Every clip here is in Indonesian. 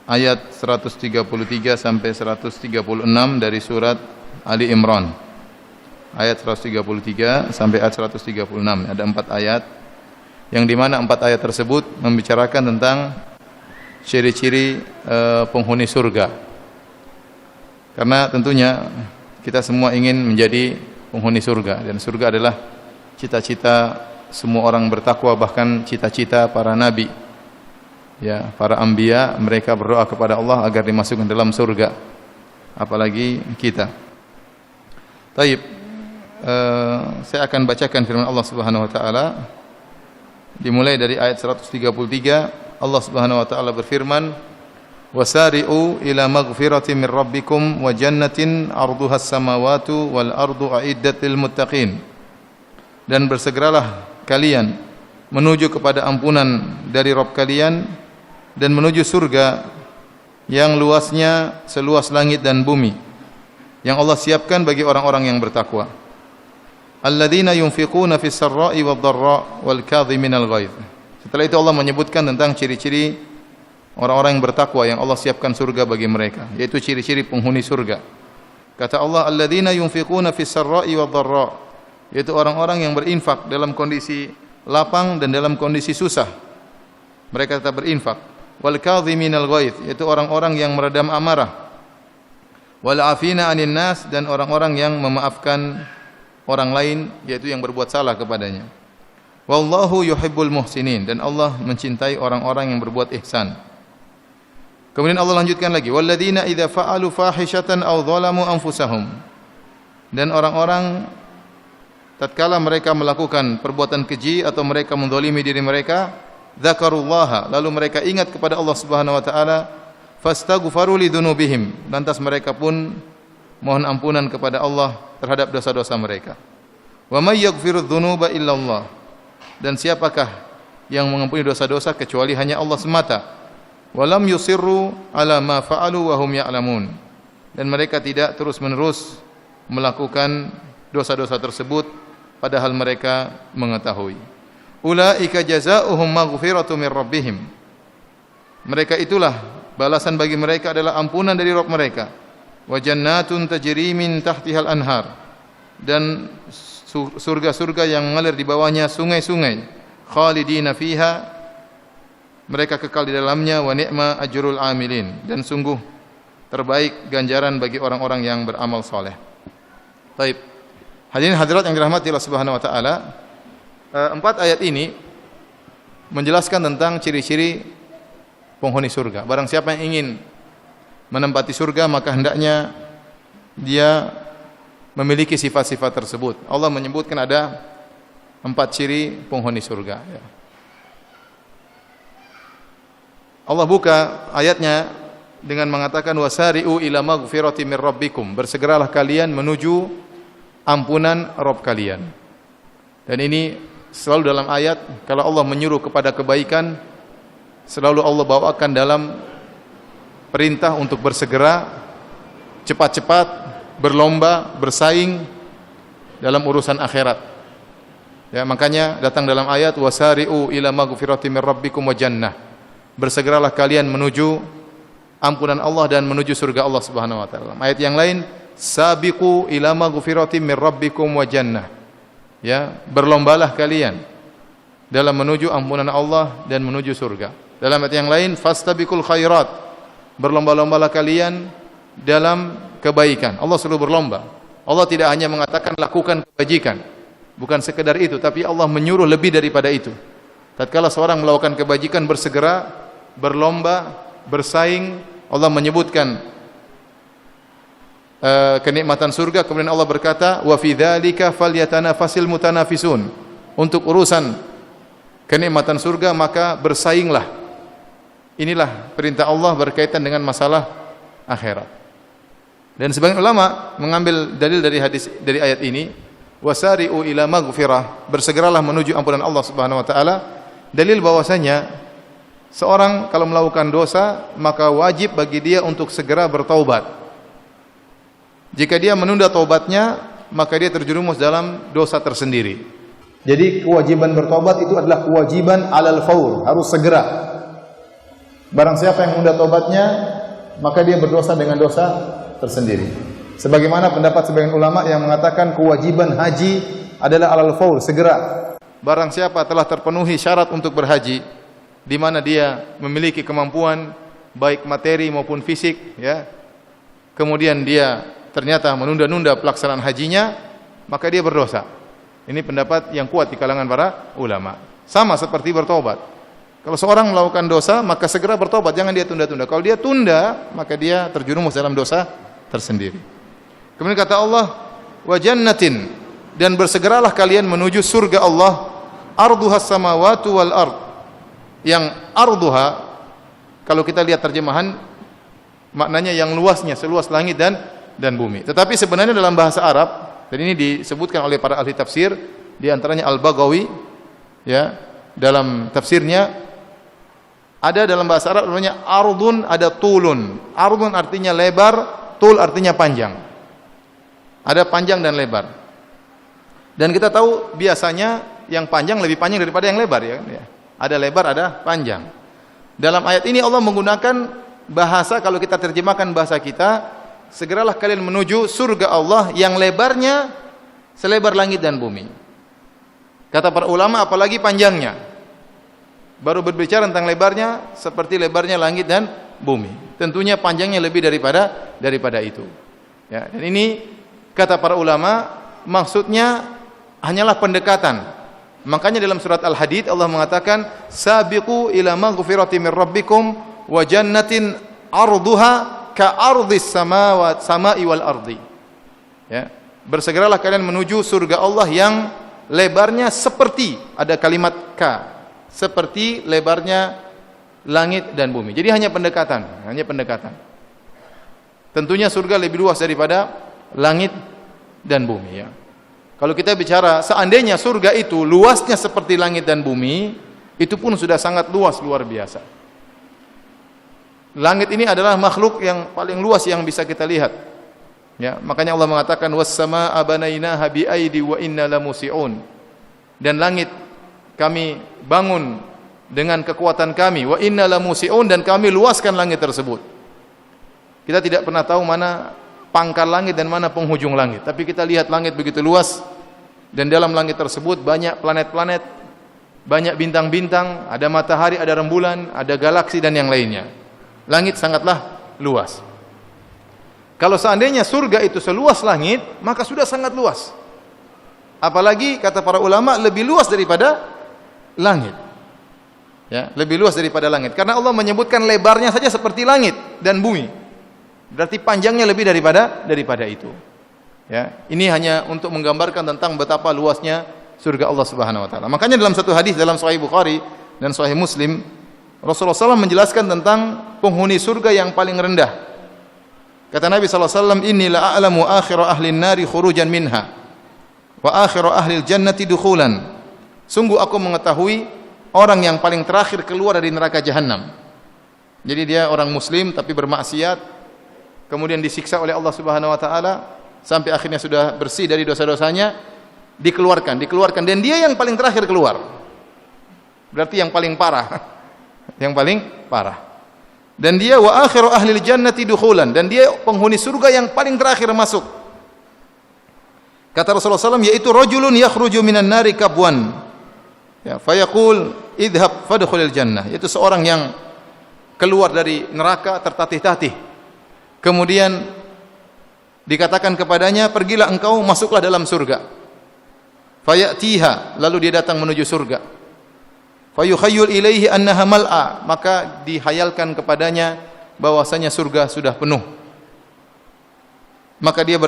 ayat 133 sampai 136 dari surat Ali Imran. Ayat 133 sampai ayat 136. Ada 4 ayat yang dimana 4 ayat tersebut membicarakan tentang ciri-ciri penghuni surga. Karena tentunya kita semua ingin menjadi penghuni surga, dan surga adalah cita-cita semua orang bertakwa, bahkan cita-cita para nabi. Ya, para anbiya mereka berdoa kepada Allah agar dimasukkan dalam surga. Apalagi kita. Taib. Saya akan bacakan firman Allah Subhanahu wa taala dimulai dari ayat 133. Allah Subhanahu wa taala berfirman, "Wasari'u ila maghfiratin min rabbikum wa jannatin 'arduhas samawati wal ardu a'iddat lil muttaqin." Dan bersegeralah kalian menuju kepada ampunan dari Rabb kalian dan menuju surga yang luasnya seluas langit dan bumi, yang Allah siapkan bagi orang-orang yang bertakwa. Alladzina yunfiquna fis sarra'i wad dharra wal kadhiminal ghaidh. Setelah itu Allah menyebutkan tentang ciri-ciri orang-orang yang bertakwa yang Allah siapkan surga bagi mereka, yaitu ciri-ciri penghuni surga. Kata Allah, alladzina yunfiquna fis sarra'i wad dharra, yaitu orang-orang yang berinfak dalam kondisi lapang dan dalam kondisi susah. Mereka tetap berinfak. Wal kadhiminal ghaidh, yaitu orang-orang yang meredam amarah. Wal afina 'anil nas, dan orang-orang yang memaafkan orang lain, yaitu yang berbuat salah kepadanya. Wallahu yuhibbul muhsinin, dan Allah mencintai orang-orang yang berbuat ihsan. Kemudian Allah lanjutkan lagi, walladzina idza fa'alu fahishatan aw dzalamu anfusahum, dan orang-orang tatkala mereka melakukan perbuatan keji atau mereka menzalimi diri mereka, dzakarullaha, lalu mereka ingat kepada Allah Subhanahu wa taala, fastaghfaru lidzunubihim, lantas mereka pun mohon ampunan kepada Allah terhadap dosa-dosa mereka. Wa may yaghfirudz dzunuba illallah, dan siapakah yang mengampuni dosa-dosa kecuali hanya Allah semata. Walam yusirru ala ma fa'alu wa hum ya'lamun, dan mereka tidak terus-menerus melakukan dosa-dosa tersebut padahal mereka mengetahui. Ulaika jazaohum maghfiratu mir rabbihim, mereka itulah balasan bagi mereka adalah ampunan dari Rabb mereka. Wa jannatun tajri min tahtihal anhar, dan surga-surga yang mengalir di bawahnya sungai-sungai. Khalidina fiha, mereka kekal di dalamnya. Wa ni'ma ajrul amilin, dan sungguh terbaik ganjaran bagi orang-orang yang beramal saleh. Baik. Hadirin hadirat yang dirahmati Allah Subhanahu wa taala, 4 ayat ini menjelaskan tentang ciri-ciri penghuni surga. Barang siapa yang ingin menempati surga, maka hendaknya dia memiliki sifat-sifat tersebut. Allah menyebutkan ada 4 ciri penghuni surga. Allah buka ayatnya dengan mengatakan, wasari'u ila maghfirati mir rabbikum, bersegeralah kalian menuju ampunan Rabb kalian. Dan ini selalu dalam ayat, kalau Allah menyuruh kepada kebaikan, selalu Allah bawakan dalam perintah untuk bersegera, cepat-cepat, berlomba, bersaing dalam urusan akhirat. Ya, makanya datang dalam ayat, wasari'u ila maghfirati mir rabbikum wa jannah, bersegeralah kalian menuju ampunan Allah dan menuju surga Allah Subhanahu wa taala. Ayat yang lain, sabiqu ila maghfirati mir rabbikum wa jannah. Ya, berlombalah kalian dalam menuju ampunan Allah dan menuju surga. Dalam ayat yang lain, fastabiqul khairat, berlomba-lombalah kalian dalam kebaikan. Allah selalu berlomba. Allah tidak hanya mengatakan lakukan kebajikan, bukan sekedar itu, tapi Allah menyuruh lebih daripada itu. Tatkala seorang melakukan kebajikan, bersegera, berlomba, bersaing. Allah menyebutkan kenikmatan surga, kemudian Allah berkata, wa fi dzalika falyatanafasil mutanafisun, untuk urusan kenikmatan surga maka bersainglah. Inilah perintah Allah berkaitan dengan masalah akhirat. Dan sebagian ulama mengambil dalil dari ayat ini, wasari'u ila maghfirah, bersegeralah menuju ampunan Allah Subhanahu wa taala. Dalil bahwasanya seorang kalau melakukan dosa, maka wajib bagi dia untuk segera bertaubat. Jika dia menunda taubatnya, maka dia terjerumus dalam dosa tersendiri. Jadi kewajiban bertaubat itu adalah kewajiban alal faur, harus segera. Barang siapa yang menunda tobatnya, maka dia berdosa dengan dosa tersendiri. Sebagaimana pendapat sebagian ulama yang mengatakan kewajiban haji adalah alal faur, segera. Barang siapa telah terpenuhi syarat untuk berhaji, di mana dia memiliki kemampuan baik materi maupun fisik, ya. Kemudian dia ternyata menunda-nunda pelaksanaan hajinya, maka dia berdosa. Ini pendapat yang kuat di kalangan para ulama. Sama seperti bertobat. Kalau seorang melakukan dosa, maka segera bertobat, jangan dia tunda-tunda. Kalau dia tunda, maka dia terjerumus dalam dosa tersendiri. Kemudian kata Allah, wa jannatin, dan bersegeralah kalian menuju surga Allah, arduha samawatu wal ard. Yang arduha, kalau kita lihat terjemahan, maknanya yang luasnya, seluas langit dan bumi. Tetapi sebenarnya dalam bahasa Arab, dan ini disebutkan oleh para ahli tafsir, di antaranya Al-Baghawi, ya, dalam tafsirnya, ada dalam bahasa Arab namanya ardun, ada tulun. Ardun artinya lebar, tul artinya panjang. Ada panjang dan lebar. Dan kita tahu biasanya yang panjang lebih panjang daripada yang lebar, ya. Ada lebar, ada panjang. Dalam ayat ini Allah menggunakan bahasa, kalau kita terjemahkan bahasa kita, segeralah kalian menuju surga Allah yang lebarnya selebar langit dan bumi. Kata para ulama, apalagi panjangnya. Baru berbicara tentang lebarnya, seperti lebarnya langit dan bumi. Tentunya panjangnya lebih daripada itu. Ya, dan ini kata para ulama, maksudnya hanyalah pendekatan. Makanya dalam surat Al-Hadid Allah mengatakan, sabiqu ila maghfirati min rabbikum wa jannatin arduha ka ardhis samai wal ardi. Ya, bersegeralah kalian menuju surga Allah yang lebarnya seperti, ada kalimat ka, seperti lebarnya langit dan bumi. Jadi hanya pendekatan, Tentunya surga lebih luas daripada langit dan bumi, ya. Kalau kita bicara seandainya surga itu luasnya seperti langit dan bumi, itu pun sudah sangat luas, luar biasa. Langit ini adalah makhluk yang paling luas yang bisa kita lihat. Ya, makanya Allah mengatakan was-samaa'a banainaha bi'aidi wa inna lamusi'un. Dan langit kami bangun dengan kekuatan kami, wa inna lamusi'un, dan kami luaskan langit tersebut. Kita tidak pernah tahu mana pangkal langit dan mana penghujung langit, tapi kita lihat langit begitu luas, dan dalam langit tersebut banyak planet-planet, banyak bintang-bintang, ada matahari, ada rembulan, ada galaksi dan yang lainnya. Langit sangatlah luas. Kalau seandainya surga itu seluas langit, maka sudah sangat luas. Apalagi kata para ulama lebih luas daripada langit. Ya, lebih luas daripada langit. Karena Allah menyebutkan lebarnya saja seperti langit dan bumi. Berarti panjangnya lebih daripada itu. Ya, ini hanya untuk menggambarkan tentang betapa luasnya surga Allah Subhanahu wa taala. Makanya dalam satu hadis dalam Sahih Bukhari dan Sahih Muslim, Rasulullah SAW menjelaskan tentang penghuni surga yang paling rendah. Kata Nabi SAW, inni la a'lamu akhira ahli nari khurujan minha wa akhira ahli jannati dukhulan. Sungguh aku mengetahui orang yang paling terakhir keluar dari neraka jahanam. Jadi dia orang muslim tapi bermaksiat, kemudian disiksa oleh Allah Subhanahu wa taala sampai akhirnya sudah bersih dari dosa-dosanya, dikeluarkan dan dia yang paling terakhir keluar. Berarti yang paling parah. Yang paling parah. Dan dia wa akhiru ahli jannati dukhulan, dan dia penghuni surga yang paling terakhir masuk. Kata Rasulullah SAW, yaitu rajulun yakhruju minan nari kabwan, ya, fayaqul idhab fadkhulil jannah, yaitu seorang yang keluar dari neraka tertatih-tatih, kemudian dikatakan kepadanya, pergilah engkau, masuklah dalam surga. Fayatiha, lalu dia datang menuju surga. Fayukhayyul ilaihi annaha mal'a, maka dihayalkan kepadanya bahwasanya surga sudah penuh. Maka dia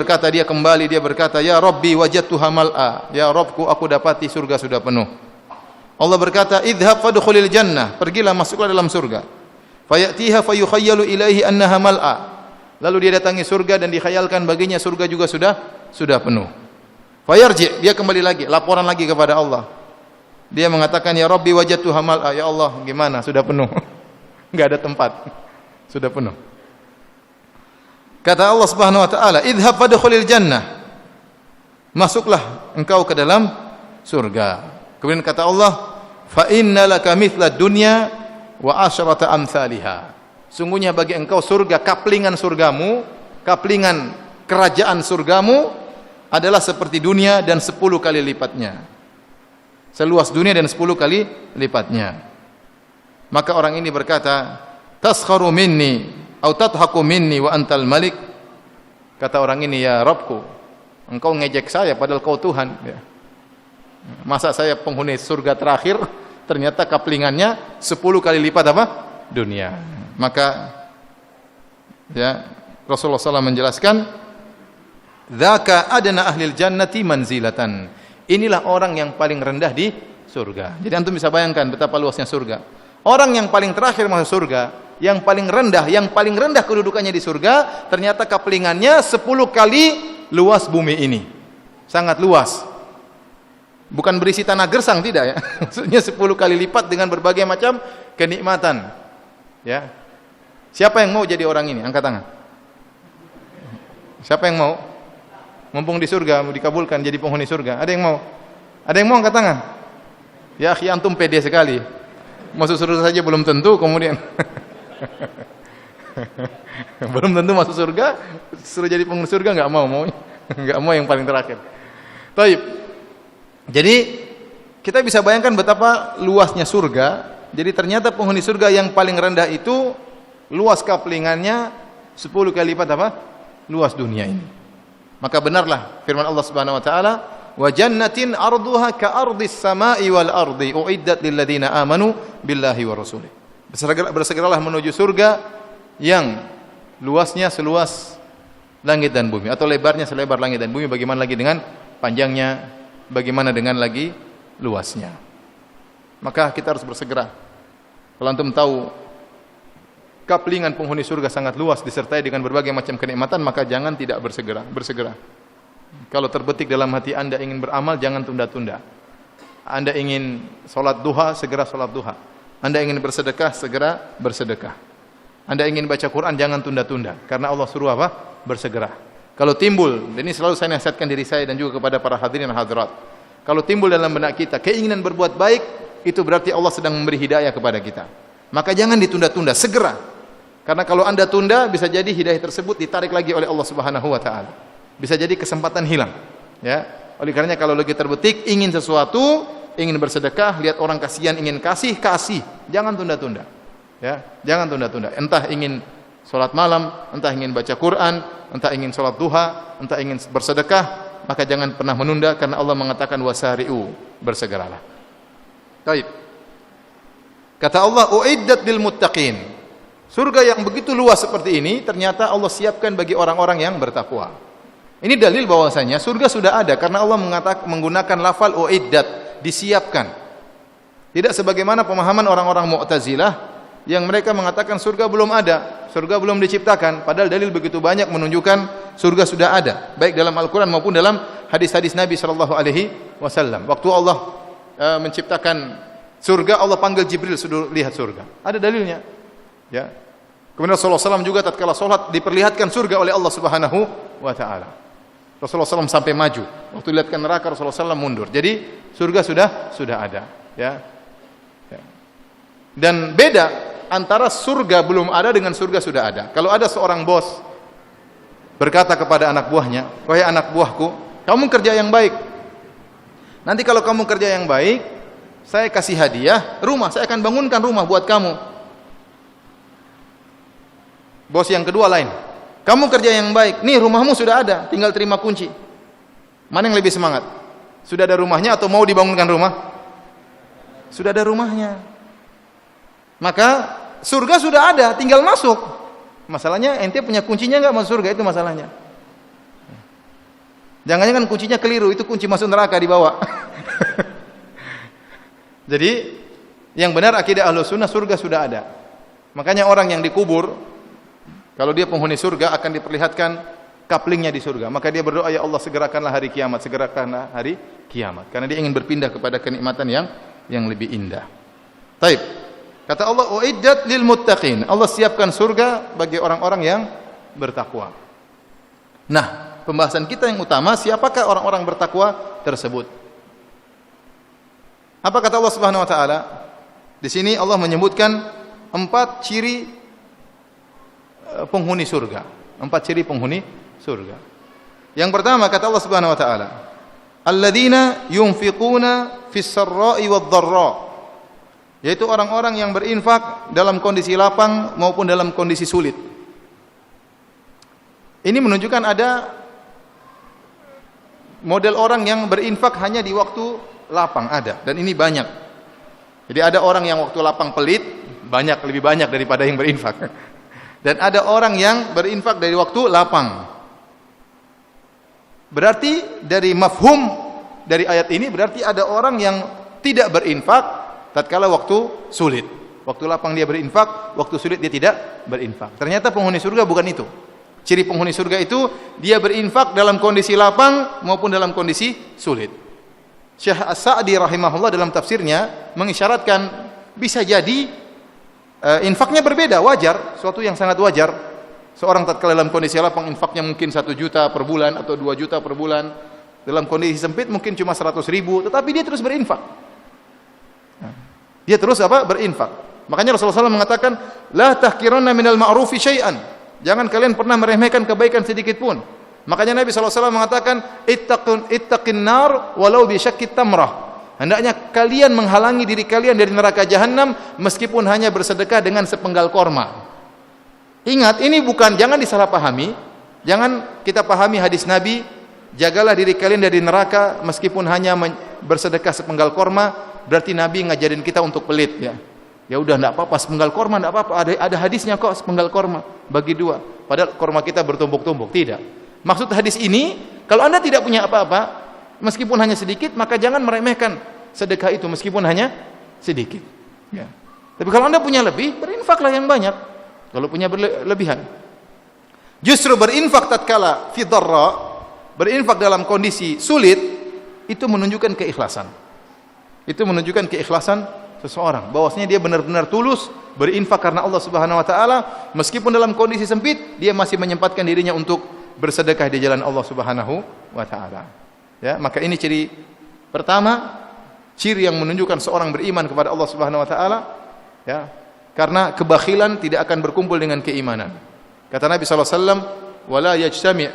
kembali berkata, ya Rabbi wajadtuha mal'a, ya Rabbku, aku dapati surga sudah penuh. Allah berkata, idhab fadkhulil jannah, pergilah, masuklah dalam surga. Fayatiha fayukhayyalu ilaihi annaha mal'a, lalu dia datangi surga dan dikhayalkan baginya surga juga sudah penuh. Fayarji, dia kembali lagi, laporan lagi kepada Allah. Dia mengatakan, ya Rabbi wajadtuha mal'a, ya Allah, gimana? Sudah penuh. Enggak ada tempat. Sudah penuh. Kata Allah Subhanahu wa taala, idhab fadkhulil jannah, masuklah engkau ke dalam surga. Kemudian kata Allah, fa inna laka mithla dunya wa asyrata amsalha. Sungguhnya bagi engkau surga, kaplingan surgamu, kaplingan kerajaan surgamu adalah seperti dunia dan 10 kali lipatnya. Seluas dunia dan 10 kali lipatnya. Maka orang ini berkata, taskharu minni atau tadhaku minni wa antal malik. Kata orang ini, ya Rabbku, engkau ngejek saya padahal kau Tuhan. Ya. Masa saya penghuni surga terakhir, ternyata kaplingannya 10 kali lipat apa? Dunia. Maka ya Rasulullah SAW menjelaskan, dzaka adna ahlil jannati manzilatan. Inilah orang yang paling rendah di surga. Jadi antum bisa bayangkan betapa luasnya surga. Orang yang paling terakhir masuk surga, yang paling rendah kedudukannya di surga, ternyata kaplingannya 10 kali luas bumi ini. Sangat luas. Bukan berisi tanah gersang, tidak ya. Maksudnya 10 kali lipat dengan berbagai macam kenikmatan. Ya. Siapa yang mau jadi orang ini? Angkat tangan. Siapa yang mau? Mumpung di surga, mau dikabulkan jadi penghuni surga. Ada yang mau? Ada yang mau angkat tangan? Ya akhi, antum pede sekali. Masuk surga saja belum tentu, kemudian belum tentu masuk surga, suruh jadi penghuni surga enggak mau, enggak mau yang paling terakhir. Baik. Jadi kita bisa bayangkan betapa luasnya surga. Jadi ternyata penghuni surga yang paling rendah itu luas kaplingannya 10 kali lipat apa? Luas dunia ini. Maka benarlah firman Allah Subhanahu wa taala, wa jannatin arduha ka ardis samai wal ardi uiddat lil ladzina amanu billahi wa rasulih. Bersegeralah menuju surga yang luasnya seluas langit dan bumi, atau lebarnya selebar langit dan bumi. Bagaimana lagi dengan panjangnya, bagaimana dengan lagi luasnya. Maka kita harus bersegera. Kalau antum tahu kaplingan penghuni surga sangat luas disertai dengan berbagai macam kenikmatan, maka jangan tidak bersegera. Kalau terbetik dalam hati Anda ingin beramal, jangan tunda-tunda. Anda ingin salat duha, segera salat duha. Anda ingin bersedekah, segera bersedekah. Anda ingin baca Quran, jangan tunda-tunda, karena Allah suruh apa? Bersegera. Kalau timbul, dan ini selalu saya nasihatkan diri saya dan juga kepada para hadirin dan hadirat. Kalau timbul dalam benak kita keinginan berbuat baik, itu berarti Allah sedang memberi hidayah kepada kita. Maka jangan ditunda-tunda, segera. Karena kalau Anda tunda, bisa jadi hidayah tersebut ditarik lagi oleh Allah Subhanahu wa taala. Bisa jadi kesempatan hilang. Ya. Oleh karenanya kalau lagi terbetik ingin sesuatu, ingin bersedekah, lihat orang kasihan ingin kasih. Jangan tunda-tunda. Ya, jangan tunda-tunda. Entah ingin salat malam, entah ingin baca Quran, entah ingin salat duha, entah ingin bersedekah, maka jangan pernah menunda, karena Allah mengatakan wasari'u, bersegeralah. Baik. Kata Allah, uiddat lil muttaqin. Surga yang begitu luas seperti ini ternyata Allah siapkan bagi orang-orang yang bertakwa. Ini dalil bahwasanya surga sudah ada karena Allah menggunakan lafal uiddat, disiapkan. Tidak sebagaimana pemahaman orang-orang Mu'tazilah yang mereka mengatakan surga belum ada, surga belum diciptakan, padahal dalil begitu banyak menunjukkan surga sudah ada, baik dalam Al-Qur'an maupun dalam hadis-hadis Nabi sallallahu alaihi wasallam. Waktu Allah menciptakan surga, Allah panggil Jibril suruh lihat surga. Ada dalilnya. Ya. Kemudian Rasulullah SAW juga tatkala salat diperlihatkan surga oleh Allah Subhanahu wa taala. Rasulullah SAW sampai maju. Waktu dilihatkan neraka Rasulullah SAW mundur. Jadi surga sudah ada, ya. Dan beda antara surga belum ada dengan surga sudah ada. Kalau ada seorang bos berkata kepada anak buahnya, "Wahai anak buahku, kamu kerja yang baik. Nanti kalau kamu kerja yang baik, saya kasih hadiah rumah, saya akan bangunkan rumah buat kamu." Bos yang kedua lain, kamu kerja yang baik, nih rumahmu sudah ada, tinggal terima kunci. Mana yang lebih semangat? Sudah ada rumahnya atau mau dibangunkan rumah? Sudah ada rumahnya. Maka surga sudah ada, tinggal masuk. Masalahnya ente punya kuncinya enggak masuk surga, itu masalahnya. Jangan-jangan kuncinya keliru, itu kunci masuk neraka dibawa. Jadi yang benar akidah Ahlus Sunnah, surga sudah ada. Makanya orang yang dikubur, kalau dia penghuni surga akan diperlihatkan kaplingnya di surga. Maka dia berdoa, ya Allah segerakanlah hari kiamat, segerakanlah hari kiamat. Karena dia ingin berpindah kepada kenikmatan yang lebih indah. Taib. Kata Allah, uiddat lil muttaqin. Allah siapkan surga bagi orang-orang yang bertakwa. Nah, pembahasan kita yang utama, siapakah orang-orang bertakwa tersebut? Apa kata Allah Subhanahu wa taala? Di sini Allah menyebutkan 4 ciri penghuni surga. 4 ciri penghuni surga. Yang pertama kata Allah Subhanahu wa taala, alladzina yunfiquna fis sarra'i wad dharra, yaitu orang-orang yang berinfak dalam kondisi lapang maupun dalam kondisi sulit. Ini menunjukkan ada model orang yang berinfak hanya di waktu lapang, ada, dan ini banyak. Jadi ada orang yang waktu lapang pelit, lebih banyak daripada yang berinfak. Dan ada orang yang berinfak dari waktu lapang. Berarti dari mafhum dari ayat ini berarti ada orang yang tidak berinfak tatkala waktu sulit. Waktu lapang dia berinfak, waktu sulit dia tidak berinfak. Ternyata penghuni surga bukan itu. Ciri penghuni surga itu dia berinfak dalam kondisi lapang maupun dalam kondisi sulit. Syekh As-Sa'di rahimahullah dalam tafsirnya mengisyaratkan bisa jadi infaknya berbeda, wajar, suatu yang sangat wajar. Seorang tatkala dalam kondisi lapang infaknya mungkin 1 juta per bulan atau 2 juta per bulan. Dalam kondisi sempit mungkin cuma 100 ribu, tetapi dia terus berinfak. Dia terus berinfak. Makanya Rasulullah SAW mengatakan, la tahkiranna minal ma'rufi syai'an. Jangan kalian pernah meremehkan kebaikan sedikit pun. Makanya Nabi SAW mengatakan, ittaqin nar walau bi syaqqit tamrah. Hendaknya kalian menghalangi diri kalian dari neraka jahanam meskipun hanya bersedekah dengan sepenggal korma. Ingat, ini jangan disalahpahami. Jangan kita pahami hadis Nabi, jagalah diri kalian dari neraka meskipun hanya bersedekah sepenggal korma, berarti Nabi ngajarin kita untuk pelit ya. Ya udah enggak apa-apa sepenggal korma, enggak apa-apa. Ada hadisnya kok sepenggal korma bagi 2. Padahal korma kita bertumbuk-tumbuk. Tidak. Maksud hadis ini, kalau Anda tidak punya apa-apa, meskipun hanya sedikit, maka jangan meremehkan sedekah itu meskipun hanya sedikit. Ya. Tapi kalau Anda punya lebih, berinfaklah yang banyak. Kalau punya berlebihan. Justru berinfak tatkala fi dharra, berinfak dalam kondisi sulit, itu menunjukkan keikhlasan. Itu menunjukkan keikhlasan seseorang, bahwasanya dia benar-benar tulus berinfak karena Allah Subhanahu wa taala, meskipun dalam kondisi sempit, dia masih menyempatkan dirinya untuk bersedekah di jalan Allah Subhanahu wa taala. Ya, maka ini ciri pertama, ciri yang menunjukkan seorang beriman kepada Allah Subhanahu wa taala, ya. Karena kebakhilan tidak akan berkumpul dengan keimanan. Kata Nabi sallallahu alaihi wasallam, "Wala yajtami'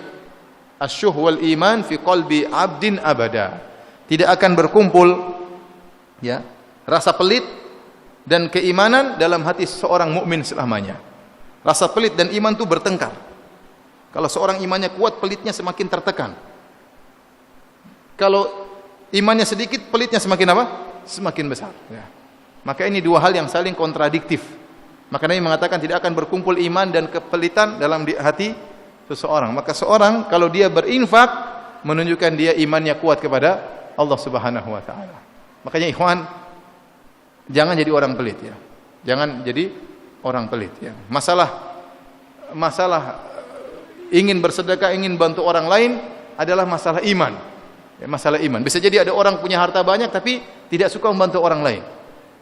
asyuh wal iman fi qalbi 'abdin abada." Tidak akan berkumpul ya, rasa pelit dan keimanan dalam hati seorang mukmin selamanya. Rasa pelit dan iman itu bertengkar. Kalau seorang imannya kuat, pelitnya semakin tertekan. Kalau imannya sedikit, pelitnya semakin apa? Semakin besar. Ya. Maka ini 2 hal yang saling kontradiktif. Maka Nabi mengatakan tidak akan berkumpul iman dan kepelitan dalam hati seseorang. Maka seorang kalau dia berinfak, menunjukkan dia imannya kuat kepada Allah Subhanahu wa taala. Makanya ikhwan, jangan jadi orang pelit ya. Jangan jadi orang pelit ya. Masalah ingin bersedekah, ingin bantu orang lain adalah masalah iman. Ya, masalah iman. Bisa jadi ada orang punya harta banyak tapi tidak suka membantu orang lain.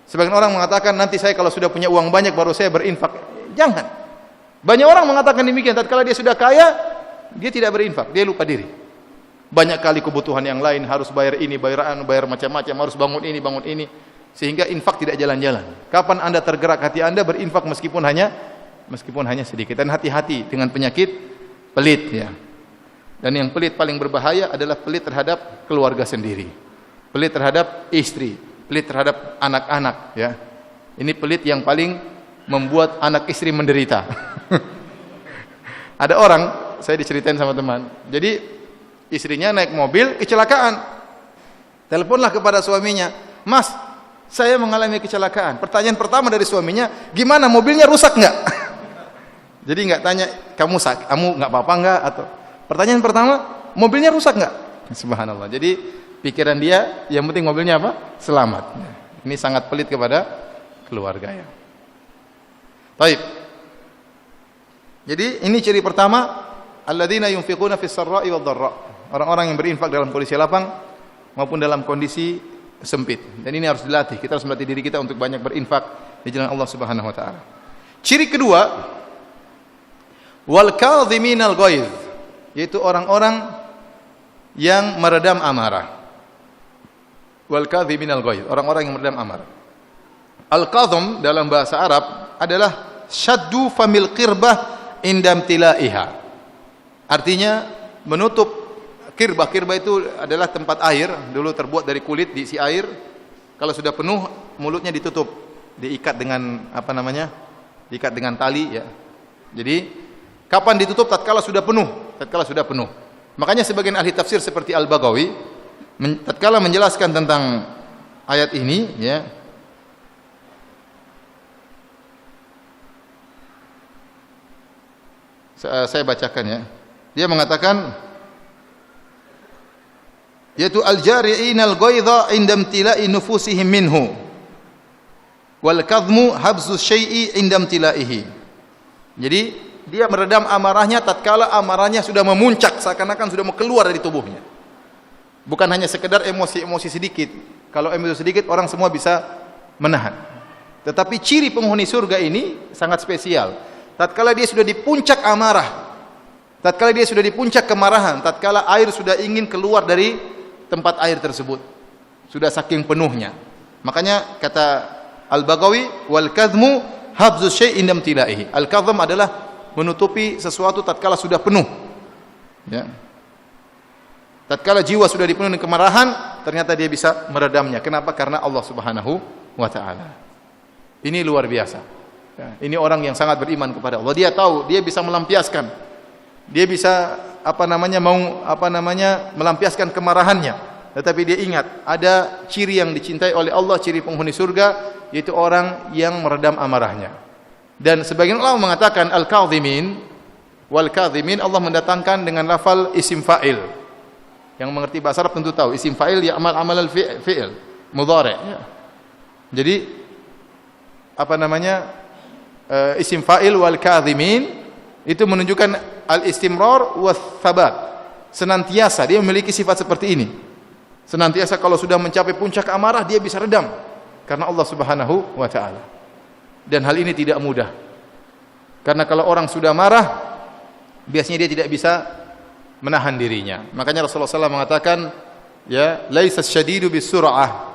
Sebagian orang mengatakan nanti saya kalau sudah punya uang banyak baru saya berinfak. Jangan. Banyak orang mengatakan demikian. Tatkala dia sudah kaya, dia tidak berinfak, dia lupa diri. Banyak kali kebutuhan yang lain, harus bayar ini, bayar macam-macam, harus bangun ini, sehingga infak tidak jalan-jalan. Kapan Anda tergerak hati Anda berinfak meskipun hanya sedikit. Dan hati-hati dengan penyakit pelit ya. Dan yang pelit paling berbahaya adalah pelit terhadap keluarga sendiri. Pelit terhadap istri, pelit terhadap anak-anak ya. Ini pelit yang paling membuat anak istri menderita. Ada orang, saya diceritain sama teman. Jadi istrinya naik mobil kecelakaan. Teleponlah kepada suaminya, "Mas, saya mengalami kecelakaan." Pertanyaan pertama dari suaminya, "Gimana, mobilnya rusak enggak?" Jadi enggak tanya, "Kamu enggak apa-apa enggak?" atau pertanyaan pertama, "Mobilnya rusak enggak?" Subhanallah. Jadi pikiran dia yang penting mobilnya apa? Selamat. Ini sangat pelit kepada keluarga ya. Baik. Jadi ini ciri pertama, alladzina yunfiquna fis sarra'i wad dharra. Orang-orang yang berinfak dalam kondisi lapang maupun dalam kondisi sempit. Dan ini harus dilatih. Kita harus melatih diri kita untuk banyak berinfak di jalan Allah Subhanahu wa taala. Ciri kedua, wal kadhiminal ghaidh, yaitu orang-orang yang meredam amarah. Wal kadhiminal ghaidh, orang-orang yang meredam amarah. Al-kadhim dalam bahasa Arab adalah syaddu famil qirbah indam tilaiha. Artinya menutup kirbah. Kirbah itu adalah tempat air, dulu terbuat dari kulit, diisi air. Kalau sudah penuh, mulutnya ditutup, diikat dengan apa namanya? Diikat dengan tali ya. Jadi kapan ditutup? Tatkala sudah penuh. Tatkala sudah penuh. Makanya sebagian ahli tafsir seperti Al-Baghawi tatkala menjelaskan tentang ayat ini ya, saya bacakan ya. Dia mengatakan yaitu al-jari'ina al-ghaidha 'inda imtila'i nufusihim minhu wal kadhmu habzu syai'i 'inda imtila'ihi. Jadi dia meredam amarahnya tatkala amarahnya sudah memuncak, seakan-akan sudah mau keluar dari tubuhnya. Bukan hanya sekedar emosi-emosi sedikit. Kalau emosi sedikit orang semua bisa menahan. Tetapi ciri penghuni surga ini sangat spesial. Tatkala dia sudah di puncak amarah, tatkala dia sudah di puncak kemarahan, tatkala air sudah ingin keluar dari tempat air tersebut, sudah saking penuhnya. Makanya kata Al-Baghawi, wal kadhmu habzu syai'in damtilaihi. Al-kadham adalah menutupi sesuatu tatkala sudah penuh. Ya. Tatkala jiwa sudah dipenuhi dengan kemarahan, ternyata dia bisa meredamnya. Kenapa? Karena Allah Subhanahu wa taala. Ini luar biasa. Ya. Ini orang yang sangat beriman kepada Allah. Dia tahu dia bisa melampiaskan. Dia bisa melampiaskan kemarahannya. Tetapi dia ingat ada ciri yang dicintai oleh Allah, ciri penghuni surga, yaitu orang yang meredam amarahnya. Dan sebagian ulama mengatakan al-kadhimin wal kadhimin Allah mendatangkan dengan lafal isim fa'il. Yang mengerti bahasa Arab tentu tahu isim fa'il ya'mal amal al-fi'il mudhari'. Ya. Jadi isim fa'il wal kadhimin itu menunjukkan al-istimrar wa thabat. Senantiasa dia memiliki sifat seperti ini. Senantiasa kalau sudah mencapai puncak amarah dia bisa redam karena Allah Subhanahu wa taala. Dan hal ini tidak mudah. Karena kalau orang sudah marah, biasanya dia tidak bisa menahan dirinya. Makanya Rasulullah SAW mengatakan, ya, laisa syadidu bisur'ah.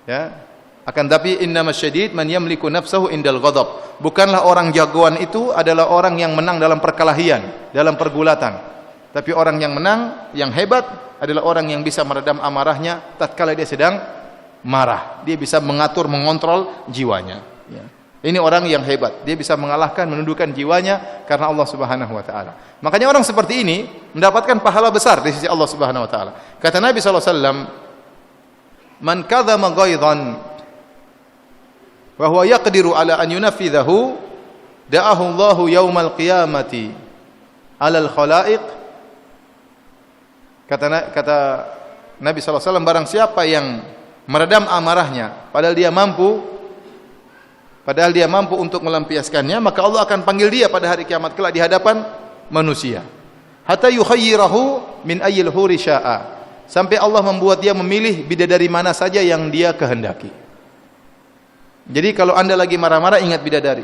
Ya, akan tapi innamas syadid man yamliku nafsahu indal ghadab. Bukanlah orang jagoan itu adalah orang yang menang dalam perkelahian, dalam pergulatan. Tapi orang yang menang, yang hebat adalah orang yang bisa meredam amarahnya tatkala dia sedang marah. Dia bisa mengatur, mengontrol jiwanya. Ya. Ini orang yang hebat. Dia bisa mengalahkan, menundukkan jiwanya karena Allah Subhanahu wa taala. Makanya orang seperti ini mendapatkan pahala besar di sisi Allah Subhanahu wa taala. Kata Nabi sallallahu alaihi wasallam, "Man kadzama ghaidhan wa huwa yaqdiru ala an yunafidhahu, da'ahu Allahu yaumal qiyamati 'alal khalaiq." Kata Nabi sallallahu alaihi wasallam, barang siapa yang meredam amarahnya padahal dia mampu untuk melampiaskannya, maka Allah akan panggil dia pada hari kiamat kelak di hadapan manusia. Hatta yukhayyirahu min ayyil huri syaa. Sampai Allah membuat dia memilih bidadari mana saja yang dia kehendaki. Jadi kalau Anda lagi marah-marah, ingat bidadari.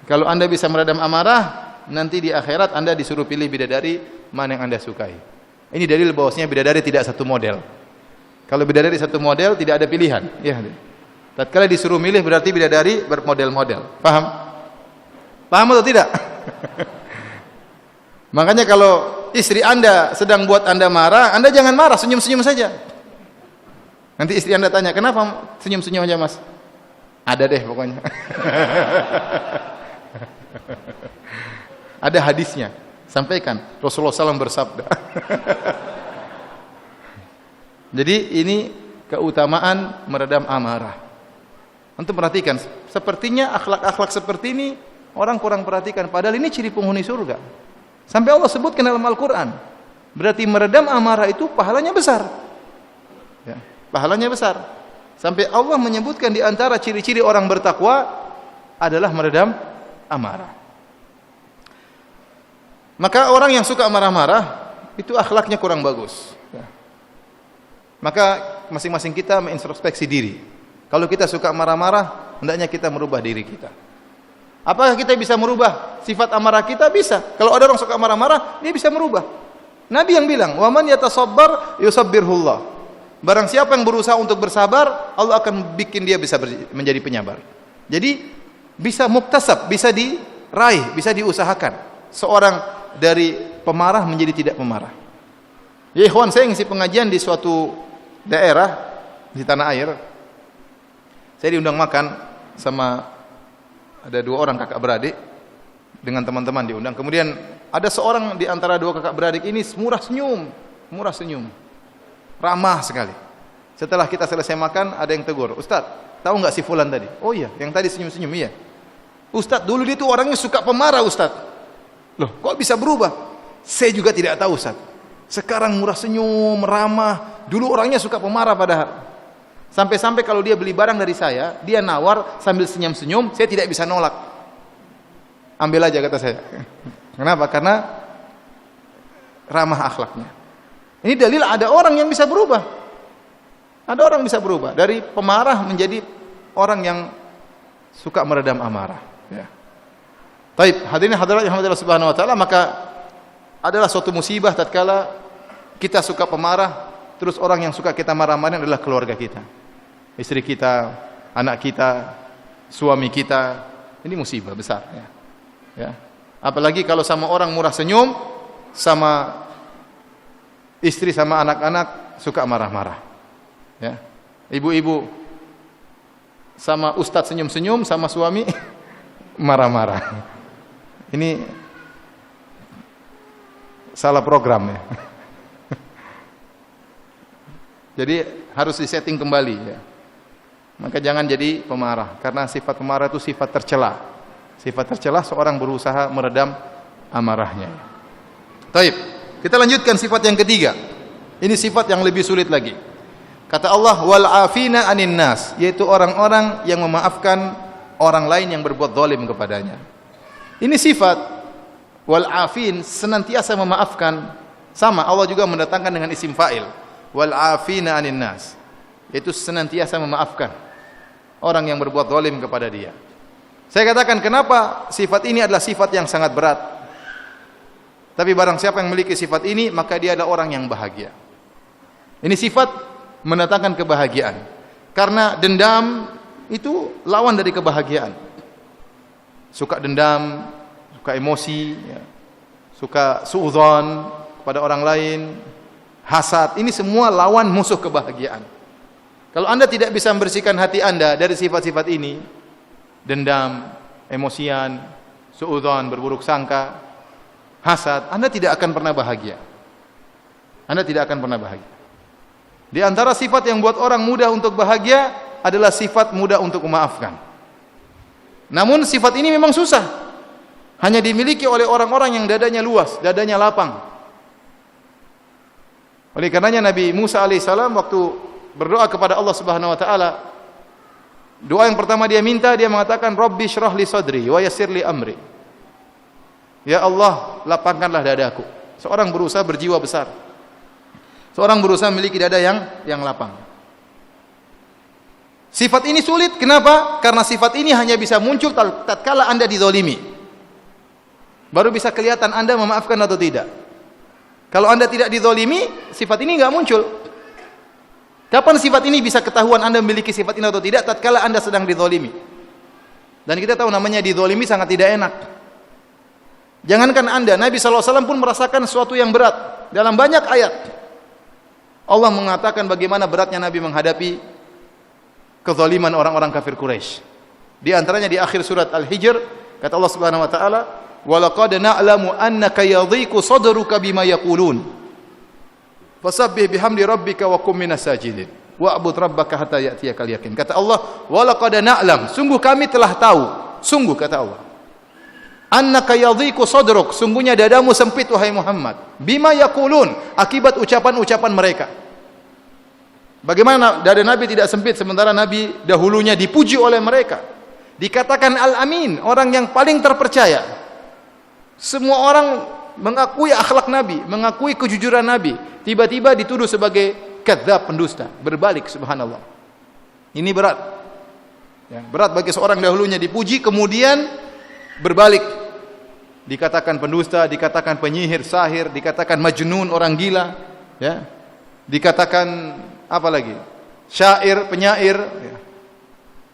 Kalau Anda bisa meredam amarah, nanti di akhirat Anda disuruh pilih bidadari mana yang Anda sukai. Ini dalil bahwasanya bidadari tidak satu model. Kalau bidadari satu model, tidak ada pilihan. Ya. Tatkala disuruh milih berarti bidadari bermodel-model. Paham? Paham atau tidak? Makanya kalau istri Anda sedang buat Anda marah, Anda jangan marah, senyum-senyum saja. Nanti istri Anda tanya, "Kenapa senyum-senyum aja, Mas?" Ada deh pokoknya. Ada hadisnya. Sampaikan, Rasulullah SAW bersabda. Jadi ini keutamaan meredam amarah. Antum perhatikan, sepertinya akhlak-akhlak seperti ini orang kurang perhatikan, padahal ini ciri penghuni surga. Sampai Allah sebutkan dalam Al-Qur'an. Berarti meredam amarah itu pahalanya besar. Ya, pahalanya besar. Sampai Allah menyebutkan di antara ciri-ciri orang bertakwa adalah meredam amarah. Maka orang yang suka marah-marah itu akhlaknya kurang bagus. Ya. Maka masing-masing kita mengintrospeksi diri. Kalau kita suka marah-marah, hendaknya kita merubah diri kita. Apakah kita bisa merubah sifat amarah kita? Bisa. Kalau ada orang suka marah-marah, dia bisa merubah. Nabi yang bilang, "Wa man yatasabbar yusabbirhullah." Barang siapa yang berusaha untuk bersabar, Allah akan bikin dia bisa menjadi penyabar. Jadi bisa muktasab, bisa diraih, bisa diusahakan. Seorang dari pemarah menjadi tidak pemarah. Ya ikhwan, saya ngisi pengajian di suatu daerah di tanah air. Saya diundang makan sama ada 2 orang kakak beradik dengan teman-teman diundang. Kemudian ada seorang di antara 2 kakak beradik ini murah senyum, ramah sekali. Setelah kita selesai makan, ada yang tegur, "Ustaz, tahu nggak si fulan tadi?" "Oh iya, yang tadi senyum-senyum." "Iya." "Ustaz, dulu dia tuh orangnya suka pemarah, Ustaz." "Loh, kok bisa berubah?" "Saya juga tidak tahu, Ustaz. Sekarang murah senyum, ramah. Dulu orangnya suka pemarah padahal." Sampai-sampai kalau dia beli barang dari saya, dia nawar sambil senyum-senyum, saya tidak bisa nolak. "Ambil aja," kata saya. Kenapa? Karena ramah akhlaknya. Ini dalil ada orang yang bisa berubah. Ada orang bisa berubah dari pemarah menjadi orang yang suka meredam amarah. Ya. Taib, hadirin hadirat yang Allah Subhanahu wa taala, maka adalah suatu musibah tatkala kita suka pemarah, terus orang yang suka kita marah-marahin adalah keluarga kita. Istri kita, anak kita, suami kita. Ini musibah besar ya. Ya. Apalagi kalau sama orang murah senyum, sama istri sama anak-anak suka marah-marah. Ya. Ibu-ibu sama ustadz senyum-senyum, sama suami marah-marah. Ini salah program ya. Jadi harus disetting kembali ya. Maka jangan jadi pemarah, karena sifat pemarah itu sifat tercela. Sifat tercela seorang berusaha meredam amarahnya. Taib. Kita lanjutkan sifat yang ketiga. Ini sifat yang lebih sulit lagi. Kata Allah, wal afina anin nas, yaitu orang-orang yang memaafkan orang lain yang berbuat zalim kepadanya. Ini sifat wal afin, senantiasa memaafkan. Sama Allah juga mendatangkan dengan isim fa'il. Wal afina anin nas, yaitu senantiasa memaafkan orang yang berbuat zalim kepada dia. Saya katakan kenapa sifat ini adalah sifat yang sangat berat. Tapi barang siapa yang memiliki sifat ini, maka dia adalah orang yang bahagia. Ini sifat mendatangkan kebahagiaan. Karena dendam itu lawan dari kebahagiaan. Suka dendam, suka emosi, ya. Suka suudzon kepada orang lain, hasad, ini semua lawan musuh kebahagiaan. Kalau Anda tidak bisa membersihkan hati Anda dari sifat-sifat ini, dendam, emosian, suudzon, berburuk sangka, hasad, Anda tidak akan pernah bahagia. Anda tidak akan pernah bahagia. Di antara sifat yang buat orang mudah untuk bahagia adalah sifat mudah untuk memaafkan. Namun sifat ini memang susah. Hanya dimiliki oleh orang-orang yang dadanya luas, dadanya lapang. Oleh karenanya Nabi Musa alaihissalam waktu berdoa kepada Allah Subhanahu wa taala, doa yang pertama dia minta, dia mengatakan Rabbi shrah li sadri wa yassir li amri. Ya Allah, lapangkanlah dadaku. Seorang berusaha berjiwa besar. Seorang berusaha memiliki dada yang lapang. Sifat ini sulit, kenapa? Karena sifat ini hanya bisa muncul tatkala Anda dizalimi. Baru bisa kelihatan Anda memaafkan atau tidak. Kalau Anda tidak dizalimi, sifat ini enggak muncul. Kapan sifat ini bisa ketahuan Anda memiliki sifat ini atau tidak? Tatkala Anda sedang dizalimi. Dan kita tahu namanya dizalimi sangat tidak enak. Jangankan Anda, Nabi SAW pun merasakan sesuatu yang berat. Dalam banyak ayat Allah mengatakan bagaimana beratnya Nabi menghadapi kezaliman orang-orang kafir Quraisy. Di antaranya di akhir surat Al-Hijr, kata Allah Subhanahu wa taala, "Wa laqad na'lamu annaka yadhiqu sadruka bima yaqulun. Fasabbih bihamdi rabbika wa kum minas sajidin. Wa'bud rabbaka hatta ya'tiyakal yaqin." Kata Allah, "Wa laqad na'lam," sungguh kami telah tahu, sungguh kata Allah, "annaka yadhiqu sadruk," sungguhnya dadamu sempit wahai Muhammad, "bima yaqulun," akibat ucapan-ucapan mereka. Bagaimana dada Nabi tidak sempit sementara Nabi dahulunya dipuji oleh mereka. Dikatakan Al-Amin, orang yang paling terpercaya. Semua orang mengakui akhlak Nabi, mengakui kejujuran Nabi. Tiba-tiba dituduh sebagai kadzdzab, pendusta. Berbalik, subhanallah. Ini berat. Ya, berat bagi seorang dahulunya dipuji, kemudian berbalik. Dikatakan pendusta, dikatakan penyihir, sahir, dikatakan majnun, orang gila. Ya. Dikatakan apa lagi? Syair, penyair. Ya.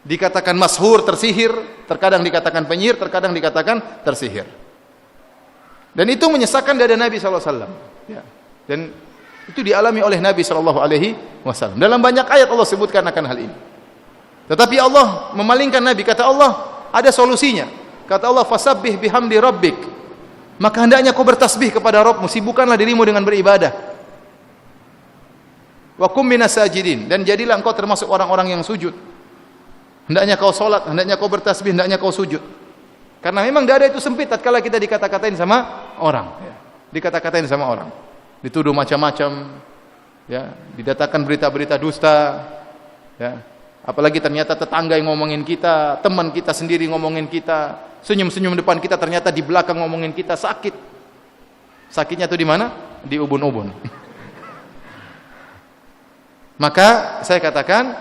Dikatakan mashur, tersihir, terkadang dikatakan penyihir, terkadang dikatakan tersihir. Dan itu menyesatkan dada Nabi SAW. Ya. Dan itu dialami oleh Nabi SAW. Dalam banyak ayat Allah sebutkan akan hal ini. Tetapi Allah memalingkan Nabi. Kata Allah, ada solusinya. Kata Allah, fasabbih bihamdi rabbik. Maka hendaknya kau bertasbih kepada Rabbmu, sibukkanlah dirimu dengan beribadah. Wa kum minas sajidin, dan jadilah engkau termasuk orang-orang yang sujud. Hendaknya kau salat, hendaknya kau bertasbih, hendaknya kau sujud. Karena memang dada itu sempit tatkala kita dikata-katain sama orang, ya. Dikata-katain sama orang. Dituduh macam-macam, ya, didatangkan berita-berita dusta, ya. Apalagi ternyata tetangga yang ngomongin kita, teman kita sendiri ngomongin kita, senyum-senyum depan kita ternyata di belakang ngomongin kita, sakit. Sakitnya itu di mana? Di ubun-ubun. Maka saya katakan,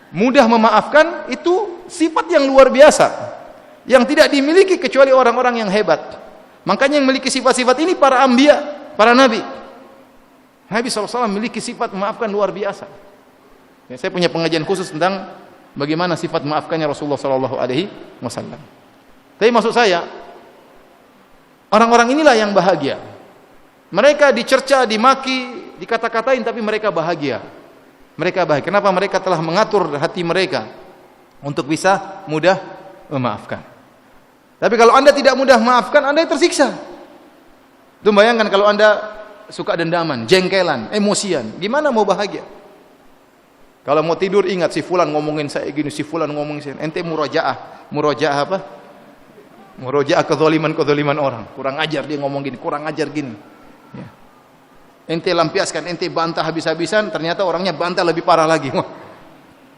mudah memaafkan itu sifat yang luar biasa, yang tidak dimiliki kecuali orang-orang yang hebat. Makanya yang memiliki sifat-sifat ini para anbiya, para nabi. Nabi SAW memiliki sifat memaafkan luar biasa. Ya, saya punya pengajian khusus tentang bagaimana sifat memaafkannya Rasulullah SAW. Tapi maksud saya, orang-orang inilah yang bahagia. Mereka dicerca, dimaki, dikata-katain, tapi mereka bahagia. Mereka bahagia. Kenapa? Mereka telah mengatur hati mereka untuk bisa mudah memaafkan. Tapi kalau Anda tidak mudah memaafkan, Anda tersiksa. Itu bayangkan kalau Anda suka dendaman, jengkelan, emosian, gimana mau bahagia? Kalau mau tidur ingat si fulan ngomongin saya gini, si fulan ngomongin saya. Ente murojaah. Murojaah apa? Murojaah kezaliman orang. Kurang ajar dia ngomong gini, kurang ajar gini. Ya. Ente lampiaskan, ente bantah habis-habisan, ternyata orangnya bantah lebih parah lagi. Wah,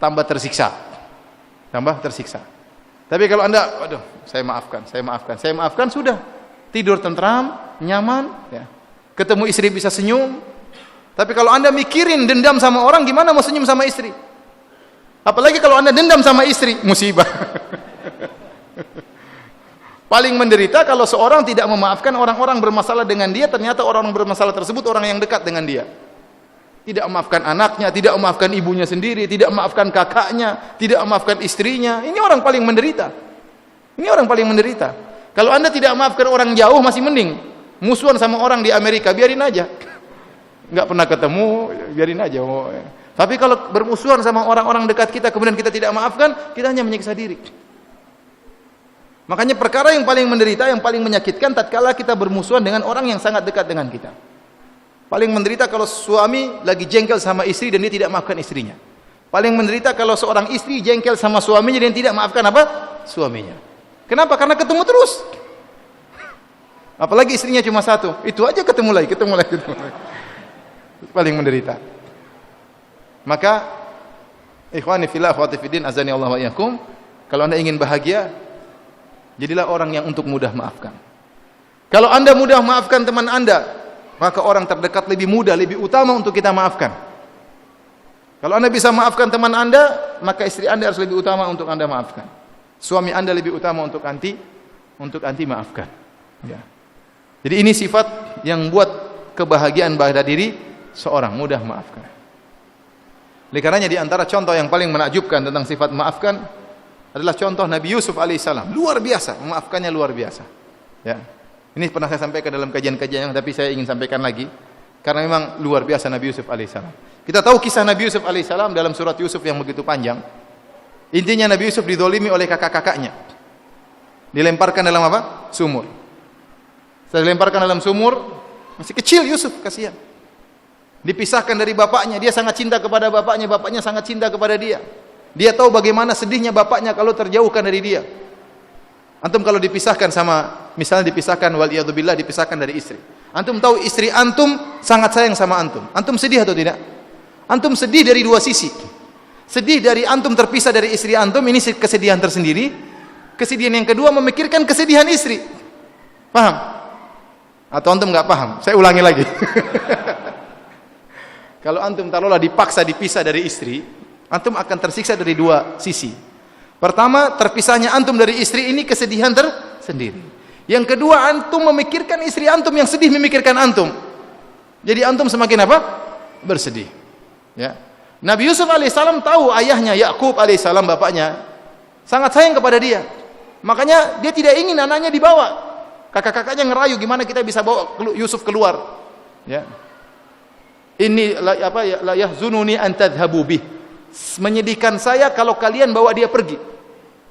tambah tersiksa. Tambah tersiksa. Tapi kalau Anda, waduh, saya maafkan, sudah. Tidur tentram, nyaman, ya. Ketemu istri bisa senyum. Tapi kalau Anda mikirin dendam sama orang, gimana mau senyum sama istri? Apalagi kalau Anda dendam sama istri, musibah. Paling menderita kalau seorang tidak memaafkan orang-orang bermasalah dengan dia, ternyata orang-orang bermasalah tersebut orang yang dekat dengan dia. Tidak memaafkan anaknya, tidak memaafkan ibunya sendiri, tidak memaafkan kakaknya, tidak memaafkan istrinya. Ini orang paling menderita. Ini orang paling menderita. Kalau Anda tidak memaafkan orang jauh masih mending. Musuhan sama orang di Amerika, biarin aja. Enggak pernah ketemu, biarin aja. Tapi kalau bermusuhan sama orang-orang dekat kita, kemudian kita tidak maafkan, kita hanya menyiksa diri. Makanya perkara yang paling menderita, yang paling menyakitkan tatkala kita bermusuhan dengan orang yang sangat dekat dengan kita. Paling menderita kalau suami lagi jengkel sama istri dan dia tidak maafkan istrinya. Paling menderita kalau seorang istri jengkel sama suaminya dan tidak maafkan apa? Suaminya. Kenapa? Karena ketemu terus. Apalagi istrinya cuma satu, itu aja ketemu lagi. Paling menderita. Maka ikhwani fillah akhwati fiddin azani Allah wa iyyakum, kalau Anda ingin bahagia, jadilah orang yang untuk mudah maafkan. Kalau Anda mudah maafkan teman Anda, maka orang terdekat lebih mudah, lebih utama untuk kita maafkan. Kalau Anda bisa maafkan teman Anda, maka istri Anda harus lebih utama untuk Anda maafkan. Suami Anda lebih utama untuk anti maafkan. Ya. Jadi ini sifat yang buat kebahagiaan pada diri seorang, mudah maafkan. Oleh karenanya di antara contoh yang paling menakjubkan tentang sifat maafkan adalah contoh Nabi Yusuf alaihissalam. Luar biasa, memaafkannya luar biasa. Ya. Ini pernah saya sampaikan dalam kajian-kajian, tapi saya ingin sampaikan lagi karena memang luar biasa Nabi Yusuf alaihissalam. Kita tahu kisah Nabi Yusuf alaihissalam dalam surat Yusuf yang begitu panjang. Intinya Nabi Yusuf didolimi oleh kakak-kakaknya. Dilemparkan dalam apa? Sumur. Setelah dilemparkan dalam sumur, masih kecil Yusuf, kasihan. Dipisahkan dari bapaknya, dia sangat cinta kepada bapaknya, bapaknya sangat cinta kepada dia. Dia tahu bagaimana sedihnya bapaknya kalau terjauhkan dari dia. Antum kalau dipisahkan sama, misalnya dipisahkan waliyadzubillah, dipisahkan dari istri. Antum tahu istri antum sangat sayang sama antum. Antum sedih atau tidak? Antum sedih dari dua sisi. Sedih dari antum terpisah dari istri antum, ini kesedihan tersendiri. Kesedihan yang kedua memikirkan kesedihan istri. Paham? Atau antum enggak paham? Saya ulangi lagi. Kalau antum taruhlah dipaksa dipisah dari istri, antum akan tersiksa dari dua sisi. Pertama, terpisahnya antum dari istri ini kesedihan tersendiri. Yang kedua, antum memikirkan istri antum yang sedih memikirkan antum. Jadi antum semakin apa? Bersedih. Ya. Nabi Yusuf alaihissalam tahu ayahnya Yakub alaihissalam, bapaknya Sangat sayang kepada dia. Makanya dia tidak ingin anaknya dibawa. Kakak-kakaknya ngerayu gimana kita bisa bawa Yusuf keluar. Ya. Ini la yahzununi an tadhhabu bih. Menyedihkan saya kalau kalian bawa dia pergi.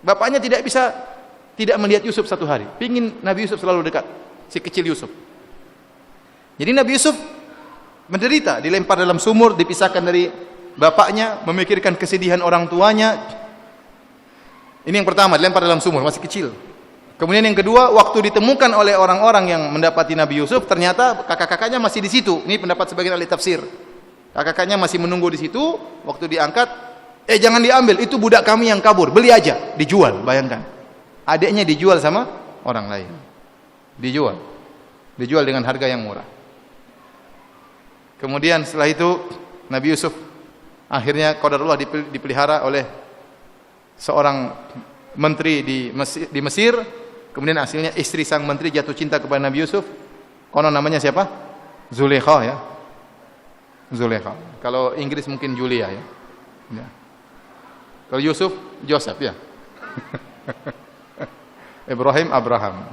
Bapaknya tidak melihat Yusuf satu hari. Pingin Nabi Yusuf selalu dekat, si kecil Yusuf. Jadi Nabi Yusuf menderita, dilempar dalam sumur, dipisahkan dari bapaknya, memikirkan kesedihan orang tuanya. Ini yang pertama, dilempar dalam sumur, masih kecil. Kemudian yang kedua, waktu ditemukan oleh orang-orang yang mendapati Nabi Yusuf, ternyata kakak-kakaknya masih di situ. Ini pendapat sebagian ahli tafsir. Kakak-kakaknya masih menunggu di situ, waktu diangkat, jangan diambil, itu budak kami yang kabur, beli aja, dijual, bayangkan. Adiknya dijual sama orang lain. Dijual dengan harga yang murah. Kemudian setelah itu Nabi Yusuf akhirnya qadarullah dipelihara oleh seorang menteri di Mesir. Kemudian hasilnya istri sang menteri jatuh cinta kepada Nabi Yusuf. Konon namanya siapa? Zulaikha ya. Zulaikha. Kalau Inggris mungkin Julia ya. Kalau Yusuf, Joseph ya. Ibrahim, Abraham.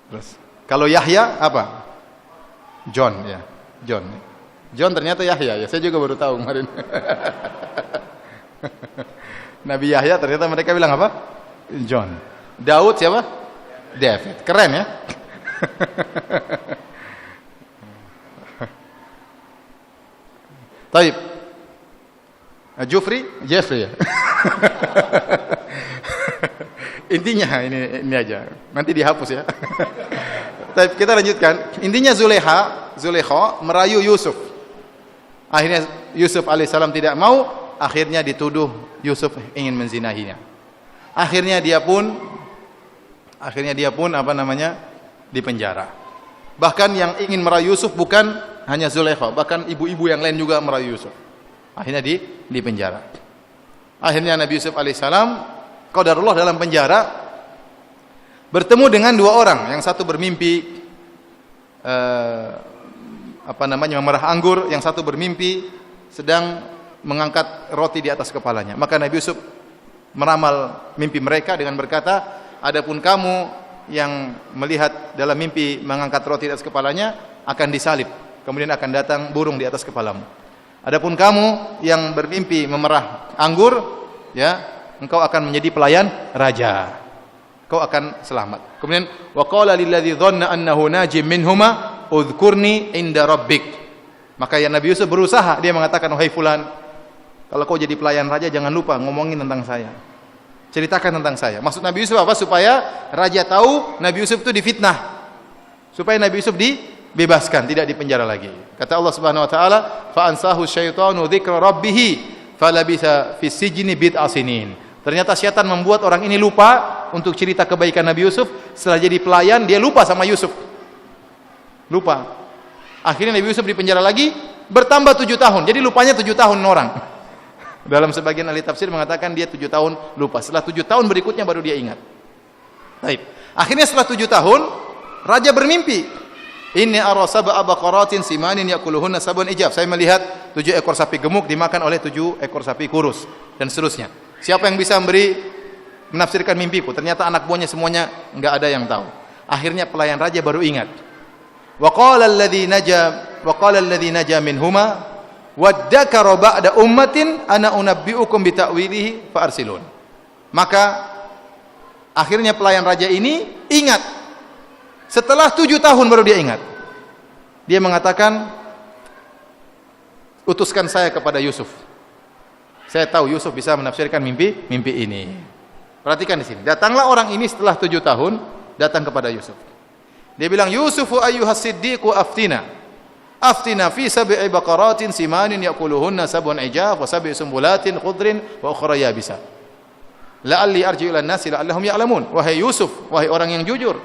Terus kalau Yahya apa? John ya. John ternyata Yahya ya. Saya juga baru tahu kemarin. Nabi Yahya ternyata mereka bilang apa? John. Daud siapa? David. Keren ya. Taib. Jeffrey ya. Intinya ini aja. Nanti dihapus ya. Taib, kita lanjutkan. Intinya Zulaikha merayu Yusuf. Akhirnya Yusuf alaihissalam tidak mau, akhirnya dituduh Yusuf ingin menzinahinya. Akhirnya dia pun dipenjara. Bahkan yang ingin merayu Yusuf bukan hanya Zulaikha, bahkan ibu-ibu yang lain juga merayu Yusuf. Akhirnya dipenjara. Akhirnya Nabi Yusuf alaihissalam qadarullah dalam penjara bertemu dengan dua orang. Yang satu bermimpi memerah anggur, yang satu bermimpi sedang mengangkat roti di atas kepalanya. Maka Nabi Yusuf meramal mimpi mereka dengan berkata, adapun kamu yang melihat dalam mimpi mengangkat roti di atas kepalanya akan disalib, kemudian akan datang burung di atas kepalamu. Adapun kamu yang bermimpi memerah anggur, ya, engkau akan menjadi pelayan raja. Kau akan selamat. Kemudian wa qala lil ladzi dhanna annahu najim minhuma udhkurni inda rabbik. Maka ya Nabi Yusuf berusaha, dia mengatakan, wahai fulan, kalau kau jadi pelayan raja jangan lupa ngomongin tentang saya. Ceritakan tentang saya. Maksud Nabi Yusuf apa? Supaya raja tahu Nabi Yusuf itu difitnah. Supaya Nabi Yusuf dibebaskan, tidak dipenjara lagi. Kata Allah Subhanahu wa taala, fa ansahu syaitanu dzikra rabbih falabisa fis sijni bid'a sinin. Ternyata syaitan membuat orang ini lupa untuk cerita kebaikan Nabi Yusuf. Setelah jadi pelayan, dia lupa sama Yusuf. Lupa. Akhirnya Nabi Yusuf dipenjara lagi, bertambah 7 tahun. Jadi lupanya 7 tahun orang. Dalam sebagian ahli tafsir mengatakan dia 7 tahun lupa. Setelah 7 tahun berikutnya baru dia ingat. Baik. Akhirnya setelah 7 tahun, raja bermimpi. Inni ara sab'a baqaratin simanin yakuluhunna sab'un ijab. Saya melihat 7 ekor sapi gemuk dimakan oleh 7 ekor sapi kurus dan seterusnya. Siapa yang bisa menafsirkan mimpiku? Ternyata anak buahnya semuanya enggak ada yang tahu. Akhirnya pelayan raja baru ingat. Wa qala alladhi naja minhuma waddakara ba'da ummatin ana unabbiukum bita'wilihi fa arsilun. Maka akhirnya pelayan raja ini ingat. Setelah 7 tahun baru dia ingat. Dia mengatakan, utuskan saya kepada Yusuf. Saya tahu Yusuf bisa menafsirkan mimpi ini. Perhatikan di sini. Datanglah orang ini setelah 7 tahun datang kepada Yusuf. Dia bilang, Yusufu ayyuhas siddiqu aftina fi sab'i baqaratin simanin yakuluhunna sab'un ijaf wa sab'i sumbulatin khudrin wa ukhra yabisa. La'alli arji'u ilan nasi la'allahum ya'lamun. Wahai Yusuf, wahai orang yang jujur,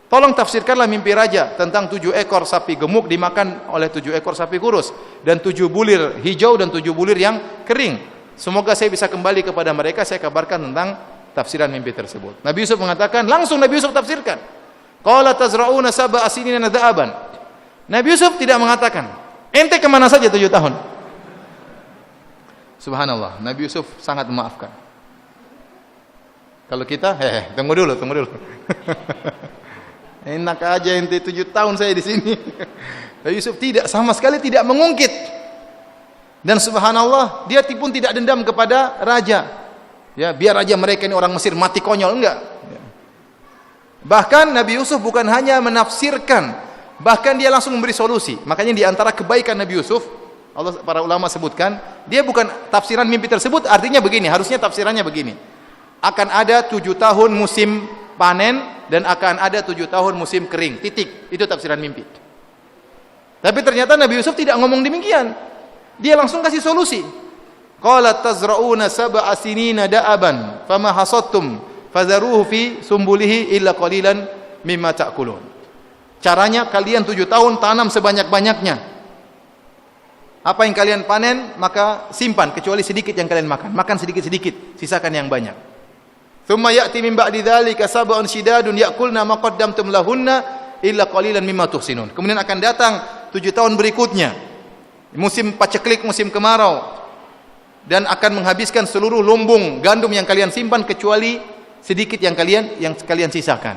tolong tafsirkanlah mimpi raja tentang 7 ekor sapi gemuk dimakan oleh 7 ekor sapi kurus dan 7 bulir hijau dan 7 bulir yang kering. Semoga saya bisa kembali kepada mereka, saya kabarkan tentang tafsiran mimpi tersebut. Nabi Yusuf mengatakan, langsung Nabi Yusuf tafsirkan. Qala tazra'una sab'a asinina nada'aban. Nabi Yusuf tidak mengatakan, ente kemana saja 7 tahun? Subhanallah, Nabi Yusuf sangat memaafkan. Kalau kita, tunggu dulu. Enak aja ente 7 tahun saya di sini. Nabi Yusuf tidak, sama sekali tidak mengungkit. Dan subhanallah, dia pun tidak dendam kepada raja. Ya, biar aja mereka ini orang Mesir mati konyol, enggak. Bahkan Nabi Yusuf bukan hanya menafsirkan, bahkan dia langsung memberi solusi. Makanya di antara kebaikan Nabi Yusuf, para ulama sebutkan, dia bukan tafsiran mimpi tersebut artinya begini, harusnya tafsirannya begini. Akan ada 7 tahun musim panen dan akan ada 7 tahun musim kering. Titik. Itu tafsiran mimpi. Tapi ternyata Nabi Yusuf tidak ngomong demikian. Dia langsung kasih solusi. Qala tazra'una sab'a sinina da'aban fama hasadtum fadharuhu fi sumbulihi illa qalilan mimma ta'kulun. Caranya kalian 7 tahun tanam sebanyak-banyaknya. Apa yang kalian panen maka simpan kecuali sedikit yang kalian makan. Makan sedikit-sedikit, sisakan yang banyak. Thumma ya'ti min ba'di dzalika sab'un shidadun ya'kulna ma qaddamtum lahunna illa qalilan mimma tuhsinun. Kemudian akan datang 7 tahun berikutnya, musim paceklik, musim kemarau, dan akan menghabiskan seluruh lumbung gandum yang kalian simpan kecuali sedikit yang kalian sisakan.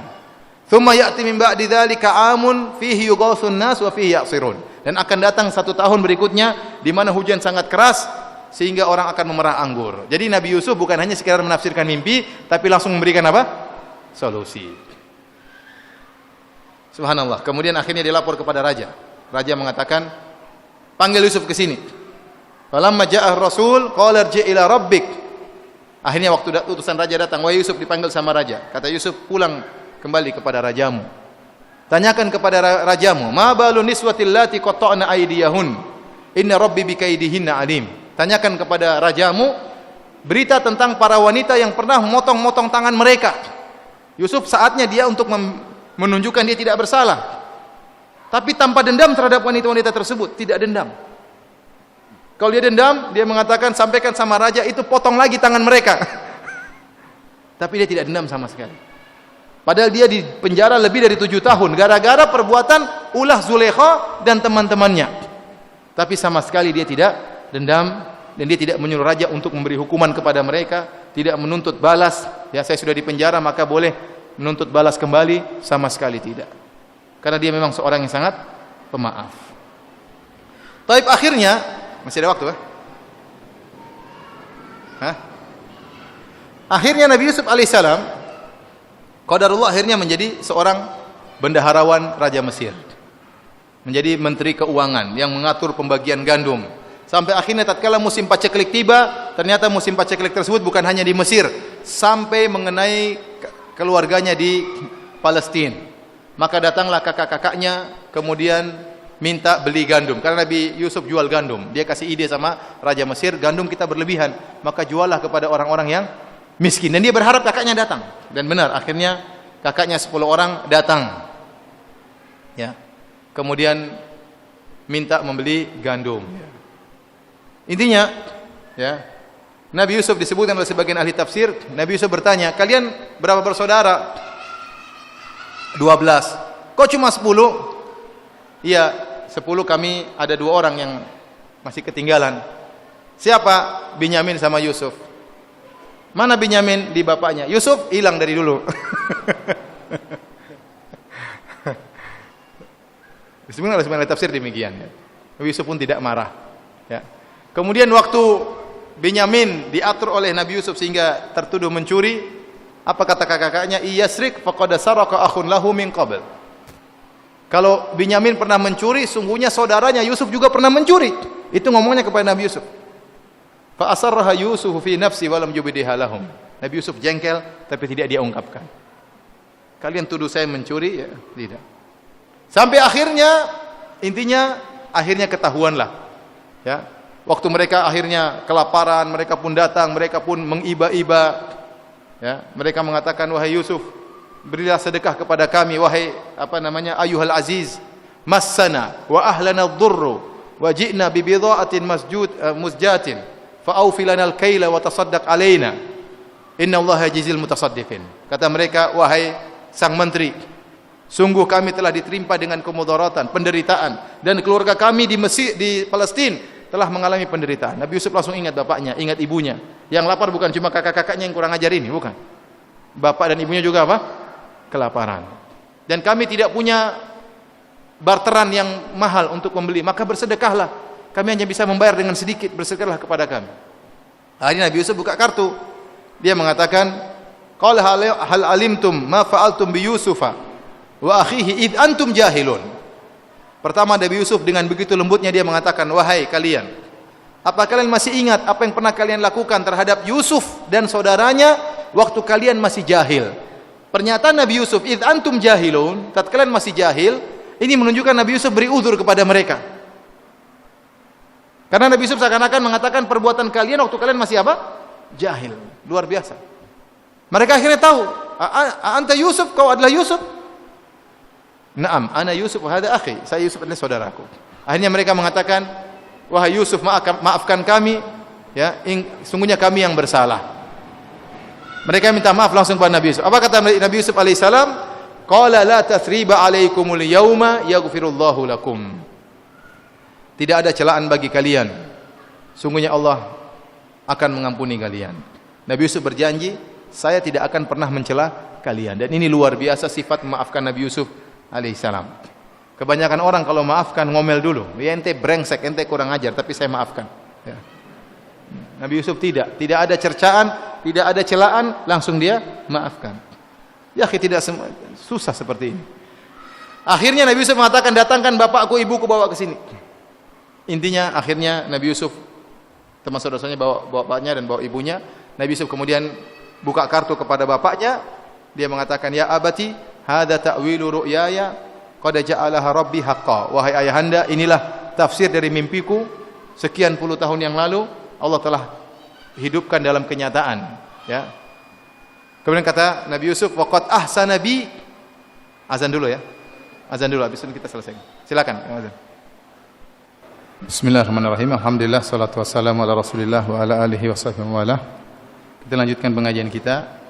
Thumma ya'ti min ba'di dzalika 'amun fihi yughathun nas wa fihi ya'sirun. Dan akan datang 1 tahun berikutnya di mana hujan sangat keras sehingga orang akan memerah anggur. Jadi Nabi Yusuf bukan hanya sekedar menafsirkan mimpi, tapi langsung memberikan apa? Solusi. Subhanallah. Kemudian akhirnya dilapor kepada raja. Raja mengatakan, panggil Yusuf ke sini. Falamma ja'ah rasul qala irji' ila rabbik. Akhirnya waktu utusan raja datang, wahai Yusuf, dipanggil sama raja. Kata Yusuf, pulang kembali kepada rajamu. Tanyakan kepada rajamu, ma balun niswatil lati qatta'na aydiyahun. Inna rabbi bikaidihinna alim. Tanyakan kepada rajamu berita tentang para wanita yang pernah memotong-motong tangan mereka. Yusuf saatnya dia untuk menunjukkan dia tidak bersalah. Tapi tanpa dendam terhadap wanita-wanita tersebut, tidak dendam. Kalau dia dendam, dia mengatakan sampaikan sama raja itu potong lagi tangan mereka. Tapi dia tidak dendam sama sekali. Padahal dia di penjara lebih dari 7 tahun gara-gara perbuatan ulah Zulaikha dan teman-temannya. Tapi sama sekali dia tidak dendam dan dia tidak menyuruh raja untuk memberi hukuman kepada mereka, tidak menuntut balas. Ya, saya sudah di penjara maka boleh menuntut balas kembali, sama sekali tidak. Karena dia memang seorang yang sangat pemaaf. Taib akhirnya masih ada waktu ya? Akhirnya Nabi Yusuf alaihissalam, qadarullah, akhirnya menjadi seorang bendaharawan Raja Mesir. Menjadi menteri keuangan yang mengatur pembagian gandum. Sampai akhirnya tatkala musim paceklik tiba, ternyata musim paceklik tersebut bukan hanya di Mesir, sampai mengenai keluarganya di Palestina. Maka datanglah kakak-kakaknya kemudian minta beli gandum. Karena Nabi Yusuf jual gandum. Dia kasih ide sama Raja Mesir, gandum kita berlebihan, maka juallah kepada orang-orang yang miskin. Dan dia berharap kakaknya datang. Dan benar, akhirnya kakaknya 10 orang datang. Ya. Kemudian minta membeli gandum. Intinya, ya, Nabi Yusuf disebutkan oleh sebagian ahli tafsir, Nabi Yusuf bertanya, kalian berapa bersaudara? 12. Kok cuma 10? Iya, 10 kami ada 2 orang yang masih ketinggalan. Siapa? Binyamin sama Yusuf. Mana Binyamin? Di bapaknya. Yusuf hilang dari dulu. Disebutkan oleh sebagian ahli tafsir demikian. Ya. Nabi Yusuf pun tidak marah. Ya. Kemudian waktu Binyamin diatur oleh Nabi Yusuf sehingga tertuduh mencuri, apa kata kakak-kakaknya? Iyasrik faqad saraka akhun lahu min qabl. Kalau Binyamin pernah mencuri, sungguhnya saudaranya Yusuf juga pernah mencuri. Itu ngomongnya kepada Nabi Yusuf. Fa asarraha Yusuf fi nafsi wa lam yubdiha lahum. Nabi Yusuf jengkel tapi tidak dia ungkapkan. Kalian tuduh saya mencuri? Ya, tidak. Sampai akhirnya, intinya akhirnya ketahuanlah. Ya. Waktu mereka akhirnya kelaparan, mereka pun datang, mereka pun mengiba-iba. Ya, mereka mengatakan, wahai Yusuf, berilah sedekah kepada kami, wahai ayuhal aziz, massana wa ahlana ad-durru wa ji'na bi bidha'atin musjatin fa awfi lana al-kayla wa tasaddaq alaina inna Allaha yajzil mutasaddiqin. Kata mereka, wahai sang menteri, sungguh kami telah ditimpa dengan kemudaratan, penderitaan, dan keluarga kami di Mesir, di Palestina telah mengalami penderitaan. Nabi Yusuf langsung ingat bapaknya, ingat ibunya. Yang lapar bukan cuma kakak-kakaknya yang kurang ajar ini, bukan. Bapak dan ibunya juga apa? Kelaparan. Dan kami tidak punya barteran yang mahal untuk membeli, maka bersedekahlah. Kami hanya bisa membayar dengan sedikit, bersedekahlah kepada kami. Akhirnya Nabi Yusuf buka kartu. Dia mengatakan, qala hal alimtum ma fa'altum bi Yusufa wa akhihi id antum jahilun. Pertama Nabi Yusuf dengan begitu lembutnya dia mengatakan, wahai kalian, apa kalian masih ingat apa yang pernah kalian lakukan terhadap Yusuf dan saudaranya waktu kalian masih jahil? Pernyataan Nabi Yusuf, id antum jahilun, tatkala kalian masih jahil, ini menunjukkan Nabi Yusuf beri uzur kepada mereka. Karena Nabi Yusuf seakan-akan mengatakan perbuatan kalian waktu kalian masih apa? Jahil. Luar biasa. Mereka akhirnya tahu, anta Yusuf, kau adalah Yusuf? Naam, ana Yusuf wa hada akhi. Saya Yusuf adalah saudaraku. Akhirnya mereka mengatakan, wahai Yusuf, maafkan kami, ya, sungguhnya kami yang bersalah. Mereka minta maaf langsung kepada Nabi Yusuf. Apa kata Nabi Yusuf alaihissalam? Qala la tathriba alaikumul yawma yaghfirullahu lakum. Tidak ada celaan bagi kalian. Sungguhnya Allah akan mengampuni kalian. Nabi Yusuf berjanji, saya tidak akan pernah mencela kalian. Dan ini luar biasa sifat memaafkan Nabi Yusuf alaihissalam. Kebanyakan orang kalau maafkan ngomel dulu. Ya, ente brengsek, ente kurang ajar, tapi saya maafkan. Ya. Nabi Yusuf tidak ada cercaan, tidak ada celaan, langsung dia maafkan. Ya, tidak susah seperti ini. Akhirnya Nabi Yusuf mengatakan, datangkan bapakku, ibuku, bawa ke sini. Intinya akhirnya Nabi Yusuf termasuk dosanya bawa bapaknya dan bawa ibunya. Nabi Yusuf kemudian buka kartu kepada bapaknya. Dia mengatakan, ya abati, hadza ta'wilu ru'yaya qad ja'alaha rabbi haqqan. Wahai ayahanda, inilah tafsir dari mimpiku sekian puluh tahun yang lalu Allah telah hidupkan dalam kenyataan, ya. Kemudian kata Nabi Yusuf, waqad ahsana bi. Azan dulu ya. Azan dulu, habis itu kita selesai. Silakan, azan. Bismillahirrahmanirrahim. Alhamdulillah, salatu wassalamu ala Rasulillah wa ala alihi washabbihi wa ala. Kita lanjutkan pengajian kita.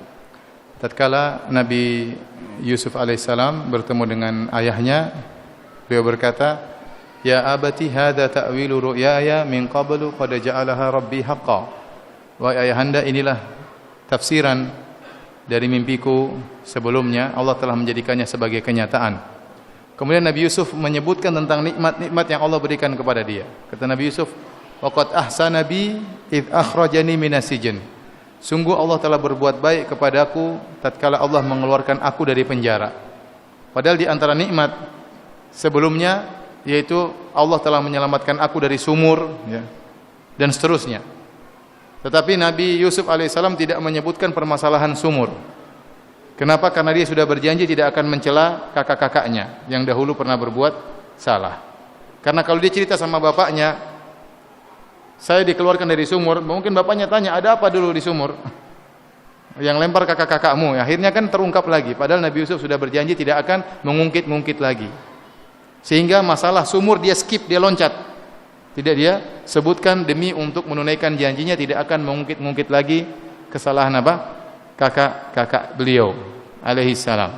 Tatkala Nabi Yusuf alaihissalam bertemu dengan ayahnya, beliau berkata, ya abati hadza ta'wilu ru'yaya min qablu qad ja'alaha rabbi haqqan. Wahai ayahanda, inilah tafsiran dari mimpiku sebelumnya, Allah telah menjadikannya sebagai kenyataan. Kemudian Nabi Yusuf menyebutkan tentang nikmat-nikmat yang Allah berikan kepada dia. Kata Nabi Yusuf, waqad ahsana bi id akhrajani minas sijn. Sungguh Allah telah berbuat baik kepadaku tatkala Allah mengeluarkan aku dari penjara. Padahal di antara nikmat sebelumnya yaitu Allah telah menyelamatkan aku dari sumur, ya, dan seterusnya. Tetapi Nabi Yusuf alaihissalam tidak menyebutkan permasalahan sumur. Kenapa? Karena dia sudah berjanji tidak akan mencela kakak-kakaknya yang dahulu pernah berbuat salah. Karena kalau dia cerita sama bapaknya, saya dikeluarkan dari sumur, mungkin bapaknya tanya, ada apa dulu di sumur? Yang lempar kakak-kakakmu. Akhirnya kan terungkap lagi. Padahal Nabi Yusuf sudah berjanji tidak akan mengungkit-ungkit lagi. Sehingga masalah sumur dia skip, dia loncat. Tidak dia sebutkan demi untuk menunaikan janjinya tidak akan mengungkit-ungkit lagi kesalahan apa? Kakak-kakak beliau alaihi salam.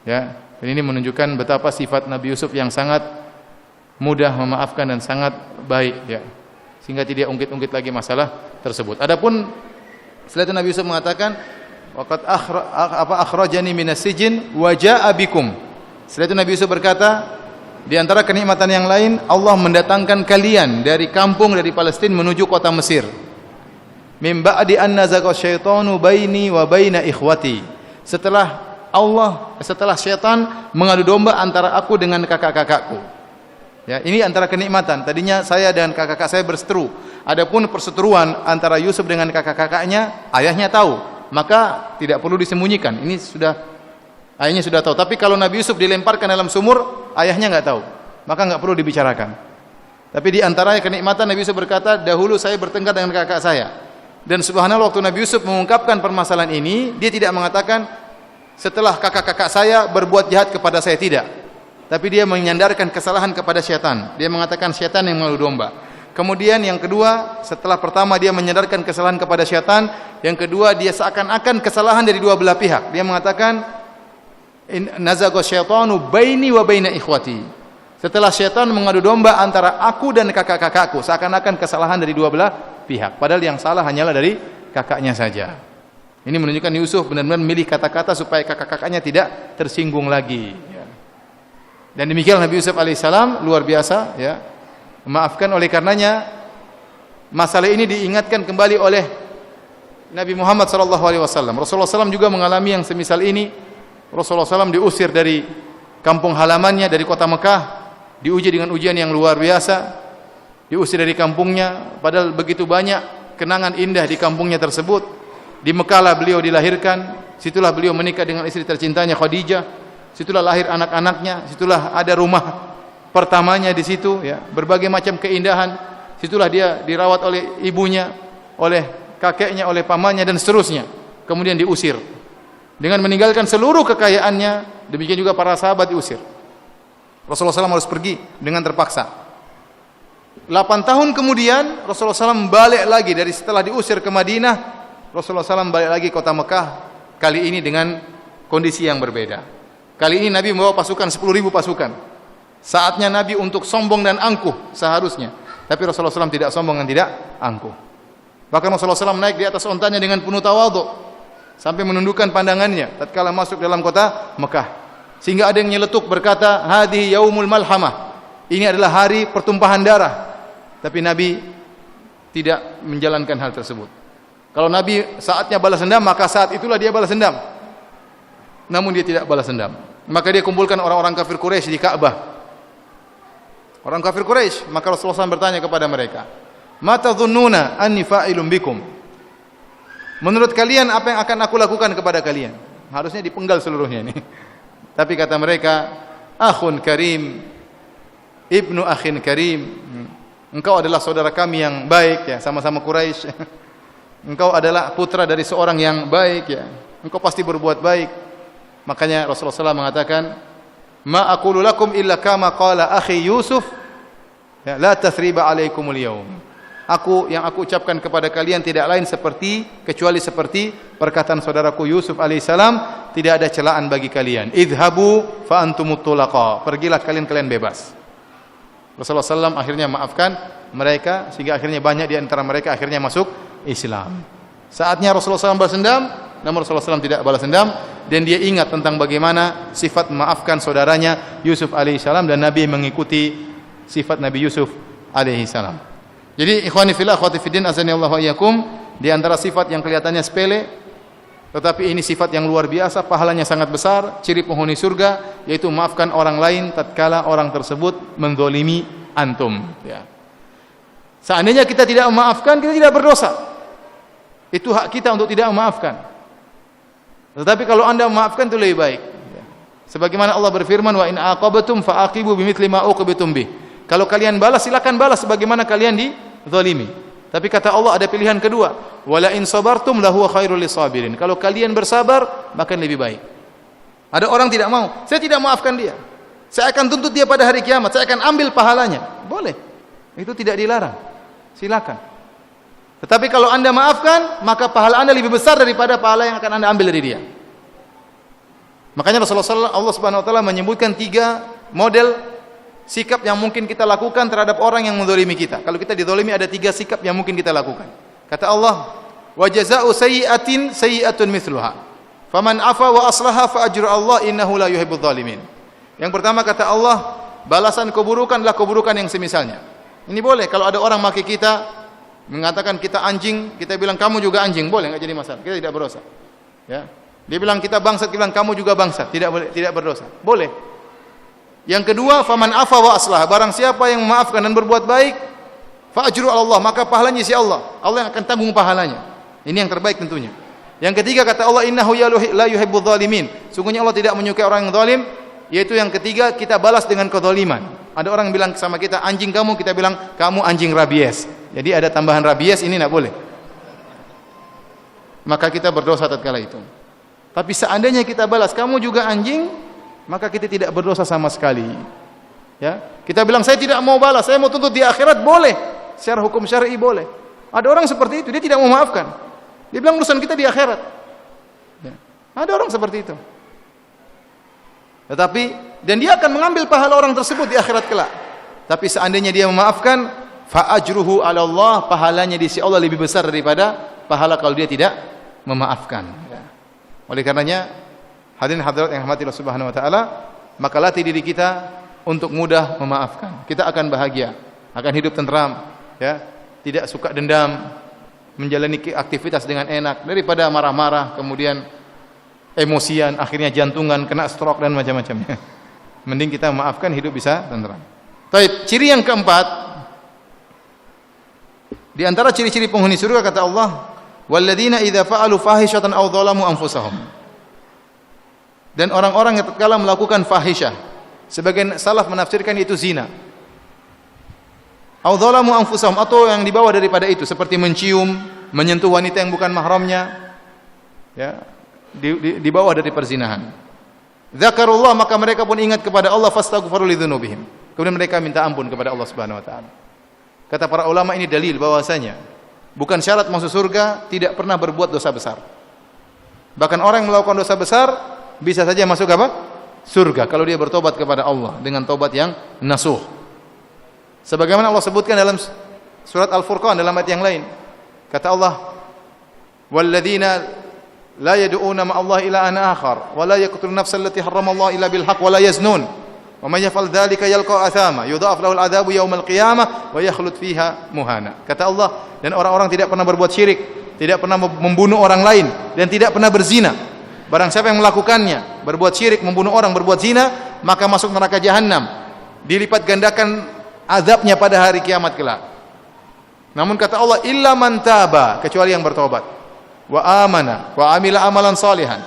Ya, dan ini menunjukkan betapa sifat Nabi Yusuf yang sangat mudah memaafkan dan sangat baik, ya. Sehingga tidak ungkit-ungkit lagi masalah tersebut. Adapun setelah itu Nabi Yusuf mengatakan, waqad akhrajani minas sijn wa jaa'a bikum. Setelah itu Nabi Yusuf berkata, di antara kenikmatan yang lain, Allah mendatangkan kalian dari kampung, dari Palestina menuju kota Mesir. Min ba'di an nazaga syaitanu baini wa baina ikhwati. Setelah syaitan mengadu domba antara aku dengan kakak-kakakku. Ya, ini antara kenikmatan. Tadinya saya dan kakak-kakak saya berseteru. Adapun perseteruan antara Yusuf dengan kakak-kakaknya, ayahnya tahu, maka tidak perlu disembunyikan. Ini sudah ayahnya sudah tahu. Tapi kalau Nabi Yusuf dilemparkan dalam sumur, ayahnya enggak tahu, maka enggak perlu dibicarakan. Tapi di antaranya kenikmatan, Nabi Yusuf berkata, dahulu saya bertengkar dengan kakak saya. Dan subhanallah, waktu Nabi Yusuf mengungkapkan permasalahan ini, dia tidak mengatakan setelah kakak-kakak saya berbuat jahat kepada saya, tidak. Tapi dia menyandarkan kesalahan kepada syaitan. Dia mengatakan syaitan yang mengadu domba. Kemudian yang kedua, setelah pertama dia menyandarkan kesalahan kepada syaitan, yang kedua dia seakan-akan kesalahan dari dua belah pihak. Dia mengatakan nazaga syaitanu baini wa baina ikhwati. Setelah syaitan mengadu domba antara aku dan kakak-kakakku, seakan-akan kesalahan dari dua belah pihak. Padahal yang salah hanyalah dari kakaknya saja. Ini menunjukkan Yusuf benar-benar memilih kata-kata supaya kakak-kakaknya tidak tersinggung lagi. Ya. Dan demikian Nabi Yusuf alaihissalam luar biasa. Ya. Memaafkan, oleh karenanya masalah ini diingatkan kembali oleh Nabi Muhammad SAW. Rasulullah SAW juga mengalami yang semisal ini. Rasulullah SAW diusir dari kampung halamannya, dari kota Mekah, diuji dengan ujian yang luar biasa. Diusir dari kampungnya, padahal begitu banyak kenangan indah di kampungnya tersebut. Di Mekah lah beliau dilahirkan, situlah beliau menikah dengan istri tercintanya Khadijah, situlah lahir anak-anaknya, situlah ada rumah pertamanya di situ, ya, berbagai macam keindahan, situlah dia dirawat oleh ibunya, oleh kakeknya, oleh pamannya dan seterusnya. Kemudian diusir dengan meninggalkan seluruh kekayaannya. Demikian juga para sahabat diusir. Rasulullah SAW harus pergi dengan terpaksa. 8 tahun kemudian Rasulullah SAW balik lagi dari setelah diusir ke Madinah. Rasulullah SAW balik lagi kota Mekah, kali ini dengan kondisi yang berbeda. Kali ini Nabi membawa pasukan 10.000 pasukan. Saatnya Nabi untuk sombong dan angkuh seharusnya, tapi Rasulullah SAW tidak sombong dan tidak angkuh. Bahkan Rasulullah SAW naik di atas ontanya dengan penuh tawadhu sampai menundukkan pandangannya tatkala masuk dalam kota Mekah, sehingga ada yang nyeletuk berkata, hadhihi yaumul malhamah, ini adalah hari pertumpahan darah. Tapi Nabi tidak menjalankan hal tersebut. Kalau Nabi saatnya balas dendam, maka saat itulah dia balas dendam. Namun dia tidak balas dendam. Maka dia kumpulkan orang-orang kafir Quraisy di Ka'bah. Orang kafir Quraisy, maka Rasulullah SAW bertanya kepada mereka, "Ma tadhunnuna anni fa'ilun bikum?" Menurut kalian apa yang akan aku lakukan kepada kalian? Harusnya dipenggal seluruhnya ini. Tapi kata mereka, "Akhun karim, ibnu akhin karim." Engkau adalah saudara kami yang baik, ya, sama-sama Quraisy. Engkau adalah putra dari seorang yang baik, ya. Engkau pasti berbuat baik. Makanya Rasulullah SAW mengatakan, "Ma aqulu lakum illa kama qala akhi Yusuf, ya, la tathriba alaikumul yaum." Yang aku ucapkan kepada kalian tidak lain kecuali seperti perkataan saudaraku Yusuf alaihissalam, tidak ada celaan bagi kalian. Idhabu fa antumut tulaqa. Pergilah kalian bebas. Rasulullah SAW akhirnya maafkan mereka, sehingga akhirnya banyak di antara mereka akhirnya masuk Islam. Saatnya Rasulullah SAW balas dendam, namun Rasulullah SAW tidak balas dendam, dan dia ingat tentang bagaimana sifat memaafkan saudaranya Yusuf alaihissalam, dan Nabi mengikuti sifat Nabi Yusuf alaihissalam. Jadi ikhwani fillah akhwati fiddin azanillahu wa iyyakum, di antara sifat yang kelihatannya sepele tetapi ini sifat yang luar biasa, pahalanya sangat besar, ciri penghuni surga, yaitu memaafkan orang lain tatkala orang tersebut menzalimi antum, ya. Seandainya kita tidak memaafkan, kita tidak berdosa. Itu hak kita untuk tidak memaafkan. Tetapi kalau Anda memaafkan itu lebih baik, ya. Sebagaimana Allah berfirman, "Wa in aqabtum fa'aqibu bimithli ma uqibtum bih." Kalau kalian balas, silakan balas sebagaimana kalian dizalimi. Tapi kata Allah ada pilihan kedua, wala in sabartum lahu khairul lisabirin. Kalau kalian bersabar, maka lebih baik. Ada orang tidak mau, saya tidak maafkan dia, saya akan tuntut dia pada hari kiamat, saya akan ambil pahalanya. Boleh, itu tidak dilarang, silakan. Tetapi kalau Anda maafkan, maka pahala Anda lebih besar daripada pahala yang akan Anda ambil dari dia. Makanya Allah Subhanahu wa taala menyebutkan 3 model sikap yang mungkin kita lakukan terhadap orang yang menzalimi kita. Kalau kita dizalimi, ada 3 sikap yang mungkin kita lakukan. Kata Allah, "Wa jazaa'u sayyi'atin sayyi'atun mithluha. Faman 'afa wa aslaha fa ajru Allah innahu la yuhibbudz zalimin." Yang pertama kata Allah, balasan keburukan adalah keburukan yang semisalnya. Ini boleh kalau ada orang maki kita, mengatakan kita anjing, kita bilang kamu juga anjing, boleh, enggak jadi masalah. Kita tidak berdosa. Ya. Dia bilang kita bangsat, kita bilang kamu juga bangsat, tidak berdosa. Boleh. Yang kedua, faman afa wa aslah, barang siapa yang memaafkan dan berbuat baik, fa ajru Allah, maka pahalanya si Allah. Allah yang akan tanggung pahalanya. Ini yang terbaik tentunya. Yang ketiga kata Allah, innahu la yuhibbudz zalimin. Sungguhnya Allah tidak menyukai orang yang zalim, yaitu yang ketiga kita balas dengan kezaliman. Ada orang yang bilang sama kita anjing kamu, kita bilang kamu anjing rabies. Jadi ada tambahan rabies, ini enggak boleh. Maka kita berdosa tatkala itu. Tapi seandainya kita balas kamu juga anjing, maka kita tidak berdosa sama sekali. Ya, kita bilang saya tidak mau balas, saya mau tuntut di akhirat, boleh. Secara hukum syar'i boleh. Ada orang seperti itu, dia tidak mau maafkan. Dia bilang urusan kita di akhirat. Ya. Ada orang seperti itu. Tetapi dan dia akan mengambil pahala orang tersebut di akhirat kelak. Tapi seandainya dia memaafkan, fa ajruhu 'ala Allah, pahalanya di sisi Allah lebih besar daripada pahala kalau dia tidak memaafkan. Ya. Oleh karenanya, hadirin hadirat yang rahmati Allah Subhanahu wa taala, maka latih diri kita untuk mudah memaafkan. Kita akan bahagia, akan hidup tenteram, ya. Tidak suka dendam, menjalani aktivitas dengan enak daripada marah-marah, kemudian emosian, akhirnya jantungan, kena stroke dan macam-macamnya. Mending kita memaafkan, hidup bisa tenteram. Baik, ciri yang keempat, di antara ciri-ciri penghuni surga kata Allah, walladzina idza fa'alu fahishatan aw dzalamu anfusahum. Dan orang-orang yang tatkala melakukan fahisyah, sebagian salaf menafsirkan itu zina. Aw dzalamu anfusahum, atau yang dibawa daripada itu seperti mencium, menyentuh wanita yang bukan mahramnya, ya, dibawa dari perzinahan. Dzakarullah, maka mereka pun ingat kepada Allah, fastaghfiru lidzunubihim. Kemudian mereka minta ampun kepada Allah Subhanahu wa taala. Kata para ulama, ini dalil bahwasanya bukan syarat masuk surga tidak pernah berbuat dosa besar. Bahkan orang yang melakukan dosa besar bisa saja masuk apa? Surga kalau dia bertobat kepada Allah dengan tobat yang nasuh. Sebagaimana Allah sebutkan dalam surat Al-Furqan dalam ayat yang lain. Kata Allah, walladzina la yad'una ma'allahi ilahan akhar wa la yaqtuluna nafsan allati harramallahu illa bil haqq wa la yaznun. Wa may yaf'al dzalika yalqa athama yudha'af lahu al-'adzabu yaumal qiyamah wa yakhlud fiha muhana. Kata Allah, dan orang-orang tidak pernah berbuat syirik, tidak pernah membunuh orang lain, dan tidak pernah berzina. Barang siapa yang melakukannya, berbuat syirik, membunuh orang, berbuat zina, maka masuk neraka jahanam, dilipat gandakan azabnya pada hari kiamat kelak. Namun kata Allah, illa man taba, kecuali yang bertobat, wa amana wa amila amalan salihan.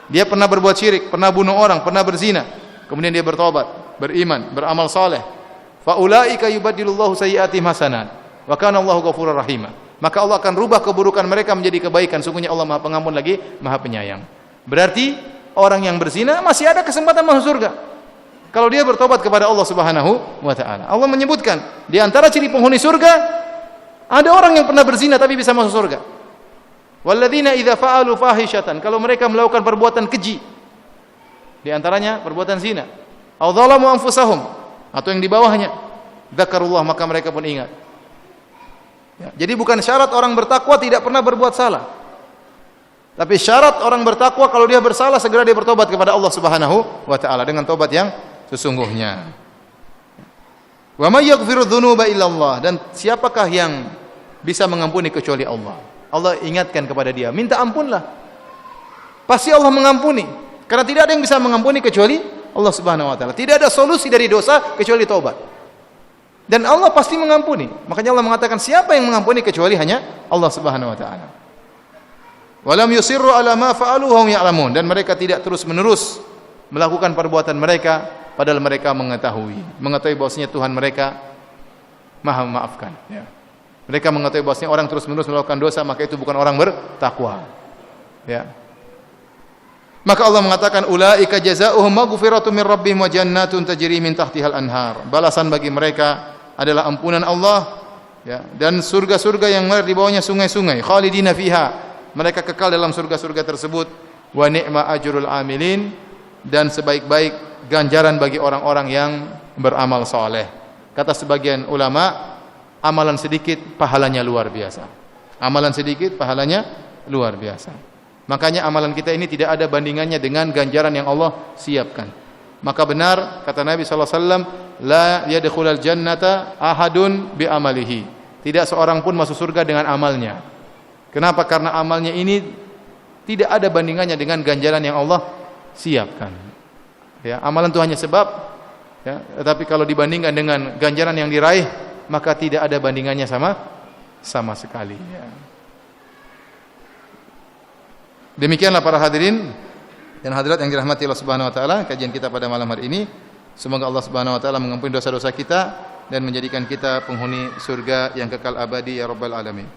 Dia pernah berbuat syirik, pernah bunuh orang, pernah berzina, kemudian dia bertobat, beriman, beramal saleh, fa ulaika yubaddilullahu sayyi'atihim hasanat wa kana Allahu ghafurur rahim. Maka Allah akan rubah keburukan mereka menjadi kebaikan. Sungguhnya Allah Maha Pengampun lagi Maha Penyayang. Berarti orang yang berzina masih ada kesempatan masuk surga kalau dia bertobat kepada Allah Subhanahu wa taala. Allah menyebutkan di antara ciri penghuni surga ada orang yang pernah berzina tapi bisa masuk surga. Walladzina idza fa'alu fahishatan, kalau mereka melakukan perbuatan keji, di antaranya perbuatan zina, aw dzalamu anfusahum, atau yang di bawahnya, dzakarullah, maka mereka pun ingat. Ya, jadi bukan syarat orang bertakwa tidak pernah berbuat salah. Tapi syarat orang bertakwa kalau dia bersalah segera dia bertobat kepada Allah Subhanahu wa taala dengan tobat yang sesungguhnya. Wa may yaghfiru dzunuba illallah, dan siapakah yang bisa mengampuni kecuali Allah? Allah ingatkan kepada dia, minta ampunlah. Pasti Allah mengampuni. Karena tidak ada yang bisa mengampuni kecuali Allah Subhanahu wa taala. Tidak ada solusi dari dosa kecuali taubat. Dan Allah pasti mengampuni. Makanya Allah mengatakan siapa yang mengampuni kecuali hanya Allah Subhanahu wa taala. Walam yusirru ala ma fa'alu wa hum ya'lamun, dan mereka tidak terus-menerus melakukan perbuatan mereka padahal mereka mengetahui bahwasanya Tuhan mereka Maha memaafkan, ya. Mereka mengetahui bahwasanya orang terus-menerus melakukan dosa maka itu bukan orang bertakwa. Ya. Maka Allah mengatakan ulaika jazaohum maghfiratun min rabbihim wa jannatun tajri min tahtihal anhar. Balasan bagi mereka adalah ampunan Allah, ya, dan surga-surga yang mengalir di bawahnya sungai-sungai, khalidina fiha. Mereka kekal dalam surga-surga tersebut. Wa ni'ma ajrul amilin, dan sebaik-baik ganjaran bagi orang-orang yang beramal saleh. Kata sebagian ulama, amalan sedikit pahalanya luar biasa. Amalan sedikit pahalanya luar biasa. Makanya amalan kita ini tidak ada bandingannya dengan ganjaran yang Allah siapkan. Maka benar kata Nabi sallallahu alaihi wasallam, la yadkhulul jannata ahadun bi amalihi. Tidak seorang pun masuk surga dengan amalnya. Kenapa? Karena amalnya ini tidak ada bandingannya dengan ganjaran yang Allah siapkan. Ya, amalan itu hanya sebab, ya, tetapi kalau dibandingkan dengan ganjaran yang diraih, maka tidak ada bandingannya sama sekali. Ya. Demikianlah para hadirin dan hadirat yang dirahmati Allah Subhanahu wa taala, kajian kita pada malam hari ini. Semoga Allah Subhanahu wa taala mengampuni dosa-dosa kita dan menjadikan kita penghuni surga yang kekal abadi ya rabbal alamin.